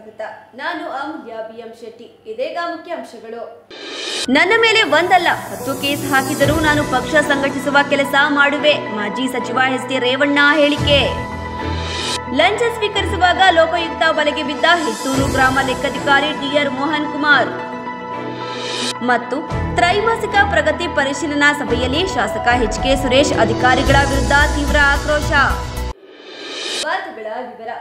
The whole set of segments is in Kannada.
ಸ್ವಾಗತ. ನಾನು ಅಮೂಲ್ಯ ಬಿಎಂ ಶೆಟ್ಟಿ. ಇದೀಗ ಮುಖ್ಯಾಂಶಗಳು. ನನ್ನ ಮೇಲೆ ಒಂದಲ್ಲ 10 ಕೇಸ್ ಹಾಕಿದರೂ ನಾನು ಪಕ್ಷ ಸಂಘಟಿಸುವ ಕೆಲಸ ಮಾಡುವೆ. ಮಾಜಿ ಸಚಿವ ಎಸ್.ಟಿ. ರೇವಣ್ಣ ಹೇಳಿಕೆ. ಲಂಚ ಸ್ವೀಕರಿಸುವಾಗ ಲೋಕಾಯುಕ್ತ ಬಲೆಗೆ ಬಿದ್ದ ಹೆತ್ತೂರು ಗ್ರಾಮ ಲೆಕ್ಕಾಧಿಕಾರಿ ಟಿಆರ್ ಮೋಹನ್ ಕುಮಾರ್. ಮತ್ತು ತ್ರೈಮಾಸಿಕ ಪ್ರಗತಿ ಪರಿಶೀಲನಾ ಸಭೆಯಲ್ಲಿ ಶಾಸಕ ಎಚ್.ಕೆ. ಸುರೇಶ್ ಅಧಿಕಾರಿಗಳ ವಿರುದ್ಧ ತೀವ್ರ ಆಕ್ರೋಶ. ವಾರ್ತೆಗಳ ವಿವರ.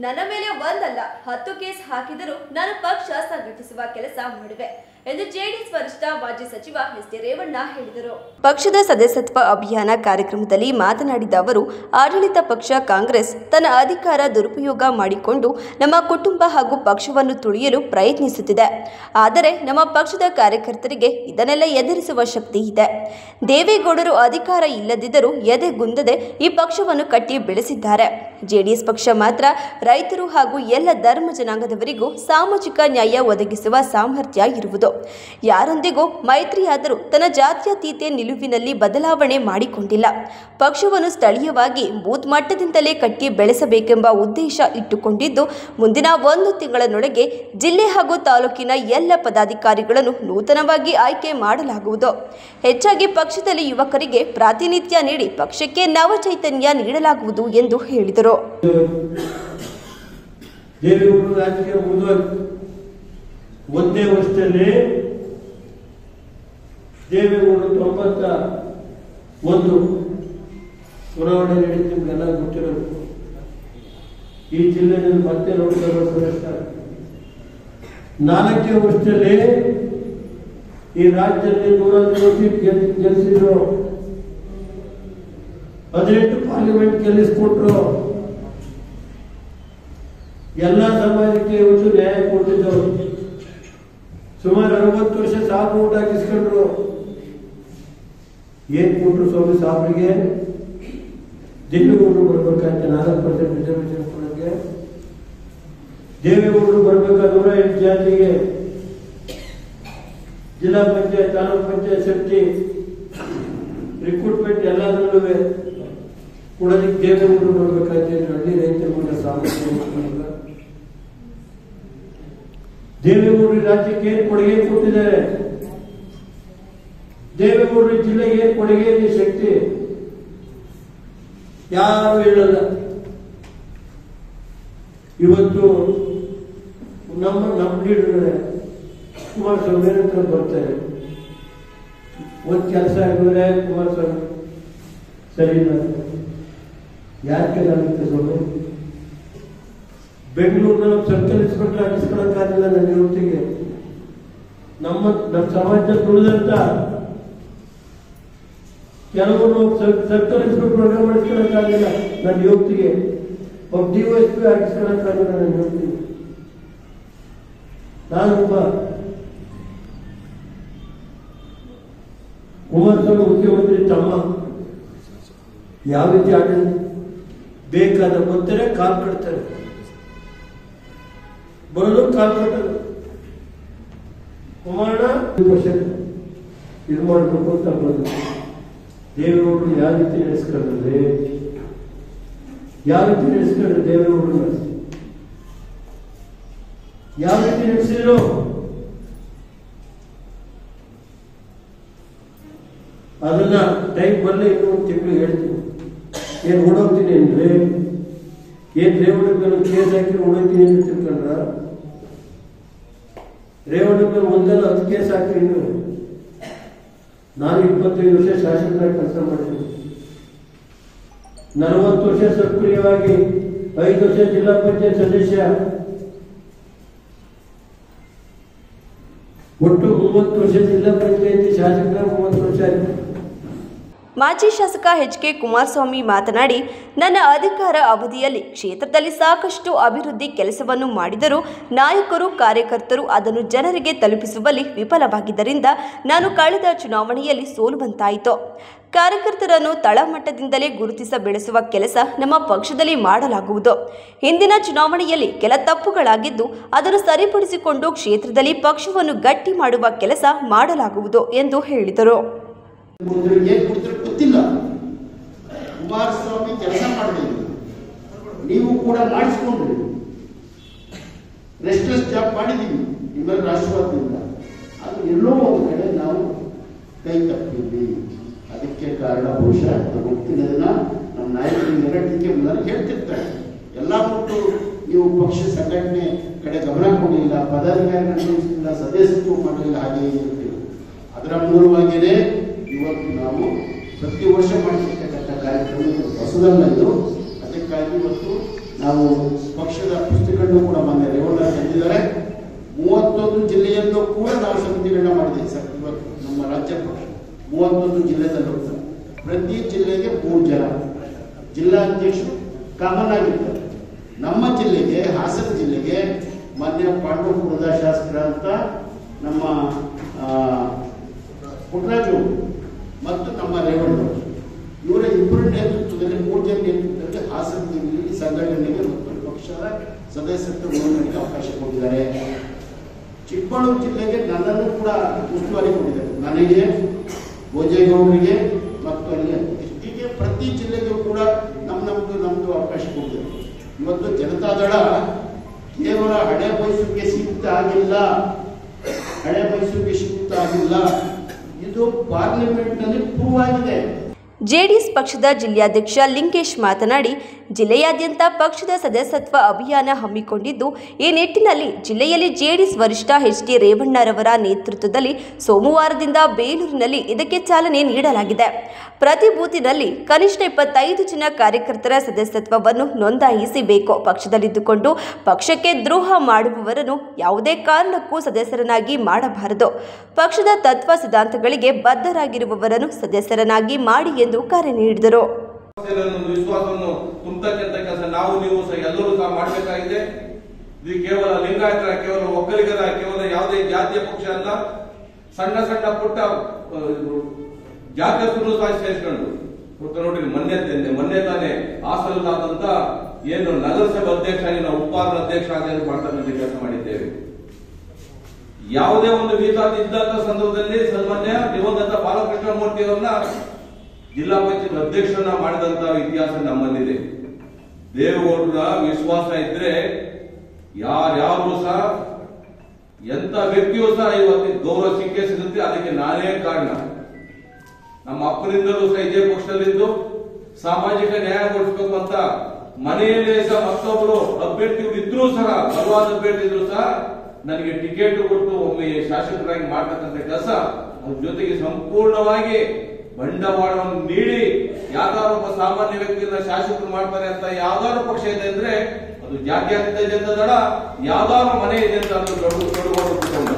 ನನ್ನ ಮೇಲೆ ಒಂದಲ್ಲ 10 ಕೇಸ್ ಹಾಕಿದರೂ ನಾನು ಪಕ್ಷ ಸಂಘಟಿಸುವ ಕೆಲಸ ಮಾಡುವೆ ಎಂದು ಜೆಡಿಎಸ್ ವರಿಷ್ಠ ಮಾಜಿ ಸಚಿವ ಎಸ್.ಟಿ. ರೇವಣ್ಣ ಹೇಳಿದರು. ಪಕ್ಷದ ಸದಸ್ಯತ್ವ ಅಭಿಯಾನ ಕಾರ್ಯಕ್ರಮದಲ್ಲಿ ಮಾತನಾಡಿದ ಅವರು, ಆಡಳಿತ ಪಕ್ಷ ಕಾಂಗ್ರೆಸ್ ತನ್ನ ಅಧಿಕಾರ ದುರುಪಯೋಗ ಮಾಡಿಕೊಂಡು ನಮ್ಮ ಕುಟುಂಬ ಹಾಗೂ ಪಕ್ಷವನ್ನು ತುಳಿಯಲು ಪ್ರಯತ್ನಿಸುತ್ತಿದೆ. ಆದರೆ ನಮ್ಮ ಪಕ್ಷದ ಕಾರ್ಯಕರ್ತರಿಗೆ ಇದನ್ನೆಲ್ಲ ಎದುರಿಸುವ ಶಕ್ತಿ ಇದೆ. ದೇವೇಗೌಡರು ಅಧಿಕಾರ ಇಲ್ಲದಿದ್ದರೂ ಎದೆಗುಂದದೆ ಈ ಪಕ್ಷವನ್ನು ಕಟ್ಟಿ ಬೆಳೆಸಿದ್ದಾರೆ. ಜೆಡಿಎಸ್ ಪಕ್ಷ ಮಾತ್ರ ರೈತರು ಹಾಗೂ ಎಲ್ಲ ಧರ್ಮ ಜನಾಂಗದವರಿಗೂ ಸಾಮಾಜಿಕ ನ್ಯಾಯ ಒದಗಿಸುವ ಸಾಮರ್ಥ್ಯ ಇರುವುದು. ಯಾರೊಂದಿಗೂ ಮೈತ್ರಿಯಾದರೂ ತನ್ನ ಜಾತ್ಯತೀತ ನಿಲುವಿನಲ್ಲಿ ಬದಲಾವಣೆ ಮಾಡಿಕೊಂಡಿಲ್ಲ. ಪಕ್ಷವನ್ನು ಸ್ಥಳೀಯವಾಗಿ ಬೂತ್ ಮಟ್ಟದಿಂದಲೇ ಕಟ್ಟಿ ಬೆಳೆಸಬೇಕೆಂಬ ಉದ್ದೇಶ ಇಟ್ಟುಕೊಂಡಿದ್ದು, ಮುಂದಿನ 1 ತಿಂಗಳೊಳಗೆ ಜಿಲ್ಲೆ ಹಾಗೂ ತಾಲೂಕಿನ ಎಲ್ಲ ಪದಾಧಿಕಾರಿಗಳನ್ನು ನೂತನವಾಗಿ ಆಯ್ಕೆ ಮಾಡಲಾಗುವುದು. ಹೆಚ್ಚಾಗಿ ಪಕ್ಷದಲ್ಲಿ ಯುವಕರಿಗೆ ಪ್ರಾತಿನಿಧ್ಯ ನೀಡಿ ಪಕ್ಷಕ್ಕೆ ನವಚೈತನ್ಯ ನೀಡಲಾಗುವುದು ಎಂದು ಹೇಳಿದರು. ಒಂದೇ ವರ್ಷದಲ್ಲಿ ದೇವೇಗೌಡರು 91 ಚುನಾವಣೆ ನಡೆದು ನಿಮ್ಗೆಲ್ಲ ಗೊತ್ತಿರೋದು. ಈ ಜಿಲ್ಲೆಯಲ್ಲಿ ಮತ್ತೆ 4ನೇ ವರ್ಷದಲ್ಲಿ ಈ ರಾಜ್ಯದಲ್ಲಿ 150 ಸೀಟ್ ಗೆಲ್ಲಿಸಿದ್ರು. 18 ಪಾರ್ಲಿಮೆಂಟ್ ಗೆಲ್ಲಿಸ್ಕೊಟ್ರು. ಎಲ್ಲ ಸಮಾಜಕ್ಕೆ ಇವತ್ತು ನ್ಯಾಯ ಕೊಟ್ಟಿದ್ದವರು. ಸುಮಾರು 60 ವರ್ಷ ಸಾಬ್ ಊಟ ಹಾಕಿಸ್ಕೊಂಡ್ರು. ಏನ್ ಕೊಟ್ರು ಸ್ವಾಮಿ ಸಾಬ್ರಿಗೆ? ದೇವೇಗೌಡರು ಬರ್ಬೇಕಾಯ್ತು 4% ರಿಸರ್ವೇಶನ್ ಕೊಡಕ್ಕೆ. ದೇವೇಗೌಡರು ಬರ್ಬೇಕಾ 108 ಜಾತಿಗೆ ಜಿಲ್ಲಾ ಪಂಚಾಯತ್, ತಾಲೂಕ್ ಪಂಚಾಯತ್ ಸಮಿತಿ ರಿಕ್ರೂಟ್ಮೆಂಟ್ ಎಲ್ಲದರಲ್ಲೂ ಕೊಡೋದಕ್ಕೆ ದೇವೇಗೌಡರು ಬರ್ಬೇಕಾಯ್ತು. ಹಳ್ಳಿ ರೈತರ ಮೇಲೆ ಸಾಮರ್ಥ್ಯ ದೇವೇಗೌಡರು ರಾಜ್ಯಕ್ಕೆ ಏನು ಕೊಡುಗೆ ಕೊಟ್ಟಿದ್ದಾರೆ? ದೇವೇಗೌಡರು ಜಿಲ್ಲೆಗೆ ಏನು ಕೊಡುಗೆ ಇದೆ? ಶಕ್ತಿ ಯಾರು ಹೇಳಲ್ಲ. ಇವತ್ತು ನಮ್ಮ ಲೀಡರ್ ಕುಮಾರಸ್ವಾಮಿ ಅಂತ ಬರ್ತಾರೆ. ಒಂದ್ ಕೆಲಸ ಆಗಿದ್ರೆ ಕುಮಾರಸ್ವಾಮಿ ಸರಿ ಇಲ್ಲ. ಯಾಕೆ ಆಗುತ್ತೆ ಸ್ವಾಮಿ? ಬೆಂಗಳೂರಿನ ಸರ್ಕಲ್ ಇನ್ಸ್ಪೆಕ್ಟರ್ ಹಾಕಿಸ್ಕೊಳಕ್ಕಾಗಿಲ್ಲ ನನ್ನ ಯುವತಿಗೆ. ನಮ್ಮ ಸಮಾಜ ತುಳಿದಂತ ಕೆಲವರು ಸರ್ಕಲ್ ಇನ್ಸ್ಪೆಕ್ಟರ್ ಮಾಡಿಸ್ಕೊಳಕ್ಕಾಗಿಲ್ಲ ನನ್ನ ಯುವತಿಗೆ. ಒಬ್ಬ ಡಿವೈಎಸ್ಪಿ ಹಾಕಿಸ್ಕೊಳಕ್ಕಾಗಿಲ್ಲ ನನ್ನ ಯುವತಿಗೆ. ನಾನೊಬ್ಬ ಕುಮಾರಸ್ವಾಮಿ ಮುಖ್ಯಮಂತ್ರಿ ತಮ್ಮ ಯಾವ ರೀತಿ ಆಡಳಿತ ಬೇಕಾದ ಬರ್ತಾರೆ, ಕಾಲ್ ಕಟ್ತಾರೆ, ಬರಲು ಕಾಲ್ ಕಟ್ಟಲು. ಕುಮಾರಣ್ಣ ಇದು ಮಾಡಬೇಕು ಅಂತ ಬಂದ ದೇವೇಗೌಡರು ಯಾವ ರೀತಿ ನಡೆಸ್ಕೊಂಡ್ರೆ, ಯಾವ ರೀತಿ ನಡೆಸ್ಕೊಂಡ್ರೆ ದೇವೇಗೌಡರು ಯಾವ ರೀತಿ ನಡೆಸಿದ್ರು? ಅದನ್ನ ಟೈಮ್ ಬರಲಿ, ಇನ್ನೂ 1 ತಿಂಗಳು ಹೇಳ್ತೀನಿ. ಏನ್ ಓಡೋಗ್ತೀನಿ ಅಂದ್ರೆ ಏನ್ ರೇವಣ್ಣ ಮೇಲೆ ಕೇಸ್ ಹಾಕಿ ಓಡೋಗ್ತೀನಿ ಅಂತ ತಿಳ್ಕೊಂಡ್ರ? ರೇವಣ್ಣ ಮೇಲೆ 1 ಕೇಸ್ ಹಾಕಿ. ಇನ್ನು ನಾನು 25 ವರ್ಷ ಶಾಸಕರಾಗಿ ಕೆಲಸ ಮಾಡಿದ್ದೀನಿ. 40 ವರ್ಷ ಸಕ್ರಿಯವಾಗಿ 5 ವರ್ಷ ಜಿಲ್ಲಾ ಪಂಚಾಯತ್ ಸದಸ್ಯ, ಒಟ್ಟು 30 ವರ್ಷ ಜಿಲ್ಲಾ ಪಂಚಾಯತಿ ಶಾಸಕರ 30 ವರ್ಷ ಆಯ್ತು. ಮಾಜಿ ಶಾಸಕ ಎಚ್.ಕೆ. ಕುಮಾರಸ್ವಾಮಿ ಮಾತನಾಡಿ, ನನ್ನ ಅಧಿಕಾರ ಅವಧಿಯಲ್ಲಿ ಕ್ಷೇತ್ರದಲ್ಲಿ ಸಾಕಷ್ಟು ಅಭಿವೃದ್ಧಿ ಕೆಲಸವನ್ನು ಮಾಡಿದರೂ ನಾಯಕರು ಕಾರ್ಯಕರ್ತರು ಅದನ್ನು ಜನರಿಗೆ ತಲುಪಿಸುವಲ್ಲಿ ವಿಫಲವಾಗಿದ್ದರಿಂದ ನಾನು ಕಳೆದ ಚುನಾವಣೆಯಲ್ಲಿ ಸೋಲುವಂತಾಯಿತು. ಕಾರ್ಯಕರ್ತರನ್ನು ತಳಮಟ್ಟದಿಂದಲೇ ಗುರುತಿಸ ಬೆಳೆಸುವ ಕೆಲಸ ನಮ್ಮ ಪಕ್ಷದಲ್ಲಿ ಮಾಡಲಾಗುವುದು. ಹಿಂದಿನ ಚುನಾವಣೆಯಲ್ಲಿ ಕೆಲ ತಪ್ಪುಗಳಾಗಿದ್ದು ಅದನ್ನು ಸರಿಪಡಿಸಿಕೊಂಡು ಕ್ಷೇತ್ರದಲ್ಲಿ ಪಕ್ಷವನ್ನು ಗಟ್ಟಿ ಮಾಡುವ ಕೆಲಸ ಮಾಡಲಾಗುವುದು ಎಂದು ಹೇಳಿದರು. ಗೊತ್ತಿಲ್ಲ, ಕುಮಾರಸ್ವಾಮಿ ಕೆಲಸ ಮಾಡಬೇಕು, ನೀವು ಕೂಡ ಮಾಡಿಸಿಕೊಂಡ್ರಿ. ರೆಸ್ಟ್ಲೆಸ್ ಜಾಬ್ ಮಾಡಿದ್ದೀವಿ ನಿಮ್ಮೆಲ್ಲರ ಆಶೀರ್ವಾದದಿಂದ. ಅದು ಎಲ್ಲೋ ಒಂದು ಕಡೆ ನಾವು ಕೈ ತಪ್ಪಿದ್ವಿ. ಅದಕ್ಕೆ ಕಾರಣ ಬಹುಶಃ ನಾನು ಹೋಗ್ತೀನಿ, ಅದನ್ನ ನಮ್ಮ ನಾಯಕರಿಗೆಲ್ಲ ಟೀಕೆ ನಾನು ಹೇಳ್ತಿರ್ತಾರೆ. ಎಲ್ಲ ಬಿಟ್ಟು ನೀವು ಪಕ್ಷ ಸಂಘಟನೆ ಕಡೆ ಗಮನ ಕೊಡಲಿಲ್ಲ, ಪದಾಧಿಕಾರಿಗಳನ್ನ ನೇಮಿಸಲಿಲ್ಲ, ಸದಸ್ಯತ್ವ ಮಾಡಲಿಲ್ಲ, ಹಾಗೆ ಇರ್ತೀವಿ. ಅದರ ಮೂಲವಾಗಿಯೇ ಇವತ್ತು ನಾವು ಪ್ರತಿ ವರ್ಷ ಮಾಡಿರ್ತಕ್ಕಂಥ ಕಾರ್ಯಕ್ರಮ ಹೊಸದಲ್ಲ ಇದು. ಅದಕ್ಕಾಗಿ ಇವತ್ತು ನಾವು ಪಕ್ಷದ ಪುಸ್ತಕಗಳನ್ನು ಕೂಡ ಮೊನ್ನೆ ರೇವಣ್ಣ ತಂದಿದ್ದಾರೆ. 31 ಜಿಲ್ಲೆಯಲ್ಲೂ ಕೂಡ ನಾವು ಸಮಿತಿಗಳನ್ನ ಮಾಡಿದ್ದೀವಿ ಸರ್. ಇವತ್ತು ನಮ್ಮ ರಾಜ್ಯ ಪಕ್ಷ 31 ಜಿಲ್ಲೆದಲ್ಲೂ ಪ್ರತಿ ಜಿಲ್ಲೆಗೆ 3 ಜನ ಜಿಲ್ಲಾಧ್ಯಕ್ಷರು ಕಾಮನ್ ಆಗಿರ್ತಾರೆ. ನಮ್ಮ ಜಿಲ್ಲೆಗೆ, ಹಾಸನ ಜಿಲ್ಲೆಗೆ ಮಾನ್ಯ ಪಾಂಡವಪುರದ ಶಾಸಕರಂತ ನಮ್ಮ ಪುಟ್ಟರಾಜು ಮತ್ತು ನಮ್ಮ ರೇವಣ್ಣ ಇವರ ಇಬ್ಬರ ನೇತೃತ್ವದಲ್ಲಿ 3 ಜನ ನೇತೃತ್ವದಲ್ಲಿ ಹಾಸನ ಜಿಲ್ಲೆಯಲ್ಲಿ ಸಂಘಟನೆಗೆ ಮತ್ತು ಪಕ್ಷದ ಸದಸ್ಯತ್ವ ನೋಂದಣಿಗೆ ಅವಕಾಶ ಕೊಟ್ಟಿದ್ದಾರೆ. ಚಿಕ್ಕಮಗಳೂರು ಜಿಲ್ಲೆಗೆ ನನ್ನನ್ನು ಕೂಡ ಉಸ್ತುವಾರಿ ಕೊಟ್ಟಿದ್ದಾರೆ, ನನಗೆ, ಭೋಜೇಗೌಡರಿಗೆ ಮತ್ತು ಅಲ್ಲಿ ಹೀಗೆ ಪ್ರತಿ ಜಿಲ್ಲೆಗೂ ಕೂಡ ನಮ್ದು ಅವಕಾಶ ಕೊಟ್ಟಿದ್ದಾರೆ. ಇವತ್ತು ಜನತಾದಳ ಕೇವಲ ಹಳೆ ಮೈಸೂರಿಗೆ ಸೀಮಿತ ಆಗಿಲ್ಲ, ಇದು ಪಾರ್ಲಿಮೆಂಟ್ನಲ್ಲಿ ಪ್ರೂವ್ ಆಗಿದೆ. ಜೆಡಿಎಸ್ ಪಕ್ಷದ ಜಿಲ್ಲಾಧ್ಯಕ್ಷ ಲಿಂಗೇಶ್ ಮಾತನಾಡಿ, ಜಿಲ್ಲೆಯಾದ್ಯಂತ ಪಕ್ಷದ ಸದಸ್ಯತ್ವ ಅಭಿಯಾನ ಹಮ್ಮಿಕೊಂಡಿದ್ದು, ಈ ನಿಟ್ಟಿನಲ್ಲಿ ಜಿಲ್ಲೆಯಲ್ಲಿ ಜೆಡಿಎಸ್ ವರಿಷ್ಠ ಎಚ್.ಡಿ. ರೇವಣ್ಣರವರ ನೇತೃತ್ವದಲ್ಲಿ ಸೋಮವಾರದಿಂದ ಬೇಲೂರಿನಲ್ಲಿ ಇದಕ್ಕೆ ಚಾಲನೆ ನೀಡಲಾಗಿದೆ. ಪ್ರತಿ ಬೂತಿನಲ್ಲಿ ಕನಿಷ್ಠ 25 ಜನ ಕಾರ್ಯಕರ್ತರ ಸದಸ್ಯತ್ವವನ್ನು ನೋಂದಾಯಿಸಬೇಕು. ಪಕ್ಷದಲ್ಲಿದ್ದುಕೊಂಡು ಪಕ್ಷಕ್ಕೆ ದ್ರೋಹ ಮಾಡುವವರನ್ನು ಯಾವುದೇ ಕಾರಣಕ್ಕೂ ಸದಸ್ಯರನ್ನಾಗಿ ಮಾಡಬಾರದು. ಪಕ್ಷದ ತತ್ವ ಸಿದ್ಧಾಂತಗಳಿಗೆ ಬದ್ಧರಾಗಿರುವವರನ್ನು ಸದಸ್ಯರನ್ನಾಗಿ ಮಾಡಿ ಎಂದು ಕರೆ ನೀಡಿದರು. ವಿಶ್ವಾಸವನ್ನು ತುಂಬತಕ್ಕಂಥ ಕೆಲಸ ನಾವು ನೀವು ಸಹ ಎಲ್ಲರೂ ಸಹ ಮಾಡಬೇಕಾಗಿದೆ. ಇದು ಕೇವಲ ಲಿಂಗಾಯತರ, ಕೇವಲ ಒಕ್ಕಲಿಗರ, ಕೇವಲ ಯಾವುದೇ ಜಾತಿಯ ಪಕ್ಷ ಅಲ್ಲ. ಸಣ್ಣ ಸಣ್ಣ ಪುಟ್ಟ ಜಾತಿಯರು ಸಹ ಸೇರಿಸಿಕೊಂಡು ನೋಡ್ರಿ, ಮೊನ್ನೆ ತಾನೇ ಹಾಸನದಾದಂತ ಏನು ನಗರಸಭೆ ಅಧ್ಯಕ್ಷ ಆಗಿ ನಾವು ಉಪಾಧ್ಯಕ್ಷ ಅಧ್ಯಕ್ಷ ಆಗಿ ಮಾಡ್ತಕ್ಕಂಥ ಕೆಲಸ ಮಾಡಿದ್ದೇವೆ. ಯಾವುದೇ ಒಂದು ಮೀಸಲಾತಿ ಇದ್ದಂತ ಸಂದರ್ಭದಲ್ಲಿ ಸನ್ಮಾನ್ಯ ದಿವಂಗತ ಬಾಲಕೃಷ್ಣ ಮೂರ್ತಿ ಅವರನ್ನ ಜಿಲ್ಲಾ ಪಂಚಾಯತ್ ಅಧ್ಯಕ್ಷರನ್ನ ಮಾಡಿದಂತ ಇತಿಹಾಸ ನಮ್ಮಲ್ಲಿದೆ. ದೇವೇಗೌಡರ ವಿಶ್ವಾಸ ಇದ್ರೆ ಯಾರು ಸಹ, ಎಂತ ವ್ಯಕ್ತಿಯೂ ಸಹ ಇವತ್ತು ಗೌರವ ಸಿಗುತ್ತೆ. ಅದಕ್ಕೆ ನಾನೇ ಕಾರಣ. ನಮ್ಮ ಅಪ್ಪನಿಂದಲೂ ಸಹ ಇದೇ ಪಕ್ಷದಲ್ಲಿದ್ದು ಸಾಮಾಜಿಕ ನ್ಯಾಯ ಕೊಡಿಸಬೇಕು ಅಂತ ಮನೆಯಲ್ಲೇ ಸಹ ಮತ್ತೊಬ್ಬರು ಅಭ್ಯರ್ಥಿಗಳು ಇದ್ರೂ ಸಹ, ಬಲವಾದ ಅಭ್ಯರ್ಥಿ ಇದ್ರು ಸಹ ನನಗೆ ಟಿಕೆಟ್ ಕೊಟ್ಟು ಒಮ್ಮೆ ಶಾಸಕರಾಗಿ ಮಾಡ್ತಕ್ಕಂಥ ಕೆಲಸ, ಅದ್ರ ಜೊತೆಗೆ ಸಂಪೂರ್ಣವಾಗಿ ಬಂಡವಾಳವನ್ನು ನೀಡಿ ಯಾವ್ದಾದ್ರು ಒಬ್ಬ ಸಾಮಾನ್ಯ ವ್ಯಕ್ತಿಯನ್ನ ಶಾಸಕರು ಮಾಡ್ತಾರೆ ಅಂತ ಯಾವ್ದಾದ್ರು ಪಕ್ಷ ಇದೆ ಅಂದ್ರೆ ಅದು ಜಾತ್ಯತೀತ ಜನತಾದಳ, ಯಾವ್ದಾದ್ರು ಮನೆ ಇದೆ ಅಂತ ತೊಡಗೊಂಡು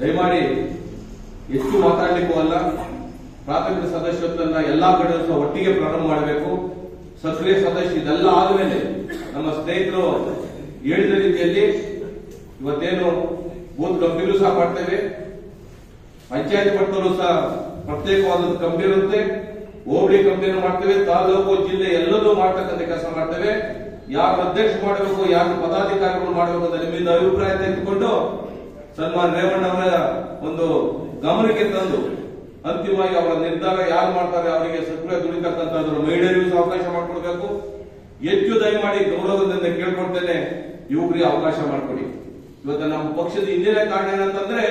ದಯಮಾಡಿ ಹೆಚ್ಚು ಮಾತಾಡ್ಲಿಕ್ಕೂ ಅಲ್ಲ, ಪ್ರಾಥಮಿಕ ಸದಸ್ಯತ್ವನ್ನ ಎಲ್ಲಾ ಕಡೆ ಸಹ ಒಟ್ಟಿಗೆ ಪ್ರಾರಂಭ ಮಾಡಬೇಕು. ಸಕ್ರಿಯ ಸದಸ್ಯ ಇದೆಲ್ಲ ಆದ್ಮೇಲೆ ನಮ್ಮ ಸ್ನೇಹಿತರು ಹೇಳಿದ ರೀತಿಯಲ್ಲಿ ಇವತ್ತೇನು ಬೂತ್ ಕಂಪ್ನಿಲೂ ಸಹ ಮಾಡ್ತೇವೆ, ಪಂಚಾಯತ್ ಮಟ್ಟದಲ್ಲೂ ಸಹ ಪ್ರತ್ಯೇಕವಾದ ಕಂಪ್ನಿ ಇರುತ್ತೆ, ಹೋಬಳಿ ಕಂಪ್ನಿ ಮಾಡ್ತೇವೆ, ತಾಲೂಕು ಜಿಲ್ಲೆ ಎಲ್ಲದೂ ಮಾಡ್ತಕ್ಕಂಥ ಕೆಲಸ ಮಾಡ್ತೇವೆ. ಯಾರು ಅಧ್ಯಕ್ಷ ಮಾಡಬೇಕು, ಯಾರು ಪದಾಧಿಕಾರಿಗಳು ಮಾಡಬೇಕು ಅಂತ ನಿಮ್ಮಿಂದ ಅಭಿಪ್ರಾಯ ತೆಗೆದುಕೊಂಡು ಸನ್ಮಾನ್ ರೇವಣ್ಣ ಅವರ ಒಂದು ಗಮನಕ್ಕೆ ತಂದು ಅಂತಿಮವಾಗಿ ಅವರ ನಿರ್ಧಾರ ಯಾರು ಮಾಡ್ತಾರೆ ಅವರಿಗೆ ಸಕ್ರಿಯ ದುಡಿತಕ್ಕಂಥದ್ರು ಮಹಿಳೆಯರಿಗೂ ಸಹ ಅವಕಾಶ ಮಾಡಿಕೊಡ್ಬೇಕು. ಹೆಚ್ಚು ದಯಮಾಡಿ ಗೌರವದಿಂದ ಕೇಳ್ಕೊಡ್ತೇನೆ, ಯುವಕರಿಗೆ ಅವಕಾಶ ಮಾಡಿಕೊಡಿ. ಇವತ್ತು ನಮ್ಮ ಪಕ್ಷದ ಹಿಂದಿನ ಕಾರಣ ಏನಂತಂದ್ರೆ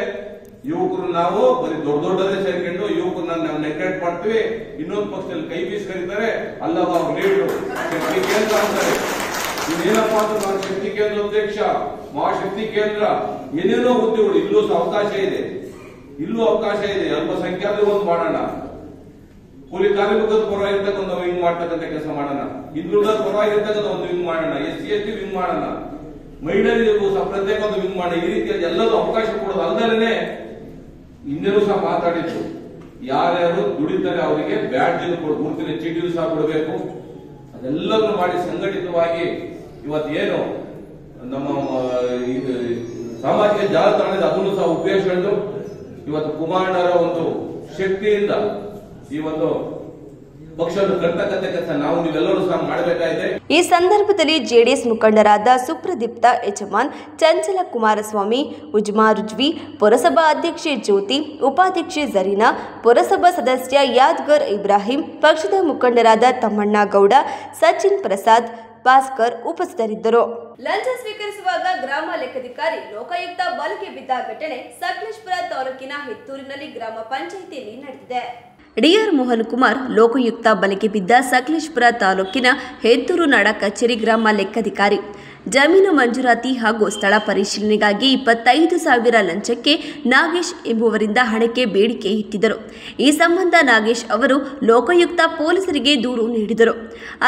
ಯುವಕರು ನಾವು ಬರೀ ದೊಡ್ಡದೇ ಸೇರ್ಕೊಂಡು ಯುವಕರನ್ನ ನಾವು ನೆಗ್ಲೆಕ್ಟ್ ಮಾಡ್ತೀವಿ. ಇನ್ನೊಂದು ಪಕ್ಷದಲ್ಲಿ ಕೈ ಬೀಸ್ ಕರೀತಾರೆ, ಅಲ್ಲವ ಅವ್ರು ಲೀಡರು ಶಕ್ತಿ ಕೇಂದ್ರ ಅಂತಾರೆ. ಇನ್ನೇನಪ್ಪ ಅಂದ್ರೆ ನಾನು ಶಕ್ತಿ ಕೇಂದ್ರ ಅಧ್ಯಕ್ಷ, ಮಹಾಶಕ್ತಿ ಕೇಂದ್ರ, ಏನೇನೋ ಹುದ್ದೆಗಳು ಇಲ್ಲೂ ಸಹ ಅವಕಾಶ ಇದೆ. ಅಲ್ಪಸಂಖ್ಯಾತರು ಒಂದು ಮಾಡೋಣ, ಕೂಲಿ ಕಾರ್ಮಿಕರ ಪರವಾಗಿರ್ತಕ್ಕ ಒಂದು ವಿಂಗ್ ಮಾಡ್ತಕ್ಕಂಥ ಕೆಲಸ ಮಾಡೋಣ, ಹಿಂದುಳಿದ ಪರವಾಗಿರ್ತಕ್ಕಂಥ ಒಂದು ವಿಂಗ್ ಮಾಡೋಣ, SC ST ವಿಂಗ್ ಮಾಡೋಣ, ಮಹಿಳೆಯರಿಗೂ ಸಹ ಪ್ರತ್ಯೇಕ ಒಂದು ವಿಂಗ್ ಮಾಡೋಣ. ಈ ರೀತಿಯಾಗಿ ಎಲ್ಲರೂ ಅವಕಾಶ ಕೊಡೋದು ಅಲ್ಲದೇ ಇನ್ನೇನು ಸಹ ಮಾತಾಡಿದ್ರು, ಯಾರ್ಯಾರು ದುಡಿತಾರೆ ಅವರಿಗೆ ಬ್ಯಾಡ್ಜ್ ಗುರುತಿನ ಚೀಟಿಯೂ ಸಹ ಕೊಡಬೇಕು. ಅದೆಲ್ಲವನ್ನು ಮಾಡಿ ಸಂಘಟಿತವಾಗಿ ಇವತ್ತೇನು ನಮ್ಮ ಸಾಮಾಜಿಕ ಜಾಲತಾಣದ ಅದನ್ನು ಸಹ ಉಪಯೋಗಿಸಿಕೊಂಡು ಇವತ್ತು ಕುಮಾರಣ್ಣರ ಒಂದು ಶಕ್ತಿಯಿಂದ ಈ ಒಂದು ಪಕ್ಷವನ್ನು ಕಟ್ಟತಕ್ಕಂಥ ಕೆಲಸ ನಾವು ನೀವೆಲ್ಲರೂ ಸಹ ಮಾಡಬೇಕಾಗಿದೆ. ಈ ಸಂದರ್ಭದಲ್ಲಿ ಜೆಡಿಎಸ್ ಮುಖಂಡರಾದ ಸುಪ್ರದೀಪ್ತ ಯಜಮಾನ್, ಚಂಚಲ ಕುಮಾರಸ್ವಾಮಿ, ಉಜ್ಮಾ ರುಜ್ವಿ, ಪುರಸಭಾ ಅಧ್ಯಕ್ಷೆ ಜ್ಯೋತಿ, ಉಪಾಧ್ಯಕ್ಷೆ ಜರೀನಾ, ಪುರಸಭಾ ಸದಸ್ಯ ಯಾದ್ಗರ್ ಇಬ್ರಾಹಿಂ, ಪಕ್ಷದ ಮುಖಂಡರಾದ ತಮ್ಮಣ್ಣ ಗೌಡ, ಸಚಿನ್ ಪ್ರಸಾದ್, ಭಾಸ್ಕರ್ ಉಪಸ್ಥಿತರಿದ್ದರು. ಲಂಚ ಸ್ವೀಕರಿಸುವಾಗ ಗ್ರಾಮ ಲೆಕ್ಕಾಧಿಕಾರಿ ಲೋಕಾಯುಕ್ತ ಬಲೆಗೆ ಬಿದ್ದ ಘಟನೆ ಸಕಲೇಶಪುರ ತಾಲೂಕಿನ ಹೆತ್ತೂರಿನಲ್ಲಿ ಗ್ರಾಮ ಪಂಚಾಯಿತಿಯಲ್ಲಿ ನಡೆದಿದೆ. ಡಿಆರ್ ಮೋಹನ್ ಕುಮಾರ್ ಲೋಕಾಯುಕ್ತ ಬಲೆಗೆ ಬಿದ್ದ ಸಕಲೇಶಪುರ ತಾಲೂಕಿನ ಹೆತ್ತೂರು ನಾಡ ಕಚೇರಿ ಗ್ರಾಮ ಲೆಕ್ಕಾಧಿಕಾರಿ ಜಮೀನು ಮಂಜೂರಾತಿ ಹಾಗೂ ಸ್ಥಳ ಪರಿಶೀಲನೆಗಾಗಿ 25,000 ಲಂಚಕ್ಕೆ ನಾಗೇಶ್ ಎಂಬುವರಿಂದ ಹಣಕ್ಕೆ ಬೇಡಿಕೆ ಇಟ್ಟಿದ್ದರು. ಈ ಸಂಬಂಧ ನಾಗೇಶ್ ಅವರು ಲೋಕಾಯುಕ್ತ ಪೊಲೀಸರಿಗೆ ದೂರು ನೀಡಿದರು.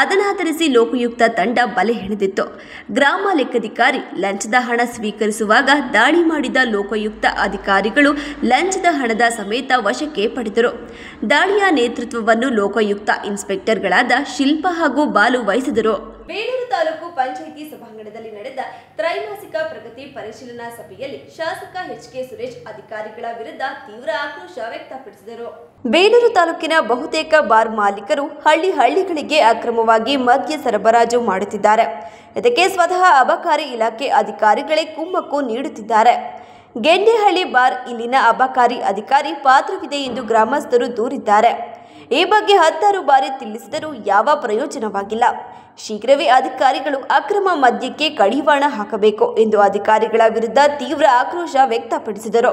ಅದನ್ನಾಧರಿಸಿ ಲೋಕಾಯುಕ್ತ ತಂಡ ಬಲೆ ಹೆಣೆದಿತ್ತು. ಗ್ರಾಮ ಲೆಕ್ಕಾಧಿಕಾರಿ ಲಂಚದ ಹಣ ಸ್ವೀಕರಿಸುವಾಗ ದಾಳಿ ಮಾಡಿದ ಲೋಕಾಯುಕ್ತ ಅಧಿಕಾರಿಗಳು ಲಂಚದ ಹಣದ ಸಮೇತ ವಶಕ್ಕೆ ಪಡೆದರು. ದಾಳಿಯ ನೇತೃತ್ವವನ್ನು ಲೋಕಾಯುಕ್ತ ಇನ್ಸ್ಪೆಕ್ಟರ್ಗಳಾದ ಶಿಲ್ಪಾ ಹಾಗೂ ಬಾಲು ವಹಿಸಿದರು. ಬೇಲೂರು ತಾಲೂಕು ಪಂಚಾಯಿತಿ ಸಭಾಂಗಣದಲ್ಲಿ ನಡೆದ ತ್ರೈಮಾಸಿಕ ಪ್ರಗತಿ ಪರಿಶೀಲನಾ ಸಭೆಯಲ್ಲಿ ಶಾಸಕ ಎಚ್.ಕೆ. ಸುರೇಶ್ ಅಧಿಕಾರಿಗಳ ವಿರುದ್ಧ ತೀವ್ರ ಆಕ್ರೋಶ ವ್ಯಕ್ತಪಡಿಸಿದರು. ಬೇಲೂರು ತಾಲೂಕಿನ ಬಹುತೇಕ ಬಾರ್ ಮಾಲೀಕರು ಹಳ್ಳಿಗಳಿಗೆ ಅಕ್ರಮವಾಗಿ ಮದ್ಯ ಸರಬರಾಜು ಮಾಡುತ್ತಿದ್ದಾರೆ. ಇದಕ್ಕೆ ಸ್ವತಃ ಅಬಕಾರಿ ಇಲಾಖೆ ಅಧಿಕಾರಿಗಳೇ ಕುಮ್ಮಕ್ಕು ನೀಡುತ್ತಿದ್ದಾರೆ. ಗೆಂಡೆಹಳ್ಳಿ ಬಾರ್ ಇಲ್ಲಿನ ಅಬಕಾರಿ ಅಧಿಕಾರಿ ಪಾತ್ರವಿದೆ ಎಂದು ಗ್ರಾಮಸ್ಥರು ದೂರಿದ್ದಾರೆ. ಈ ಬಗ್ಗೆ 10 ಬಾರಿ ತಿಳಿಸಿದರೂ ಯಾವ ಪ್ರಯೋಜನವಾಗಿಲ್ಲ. ಶೀಘ್ರವೇ ಅಧಿಕಾರಿಗಳು ಅಕ್ರಮ ಮದ್ಯಕ್ಕೆ ಕಡಿವಾಣ ಹಾಕಬೇಕು ಎಂದು ಅಧಿಕಾರಿಗಳ ವಿರುದ್ಧ ತೀವ್ರ ಆಕ್ರೋಶ ವ್ಯಕ್ತಪಡಿಸಿದರು.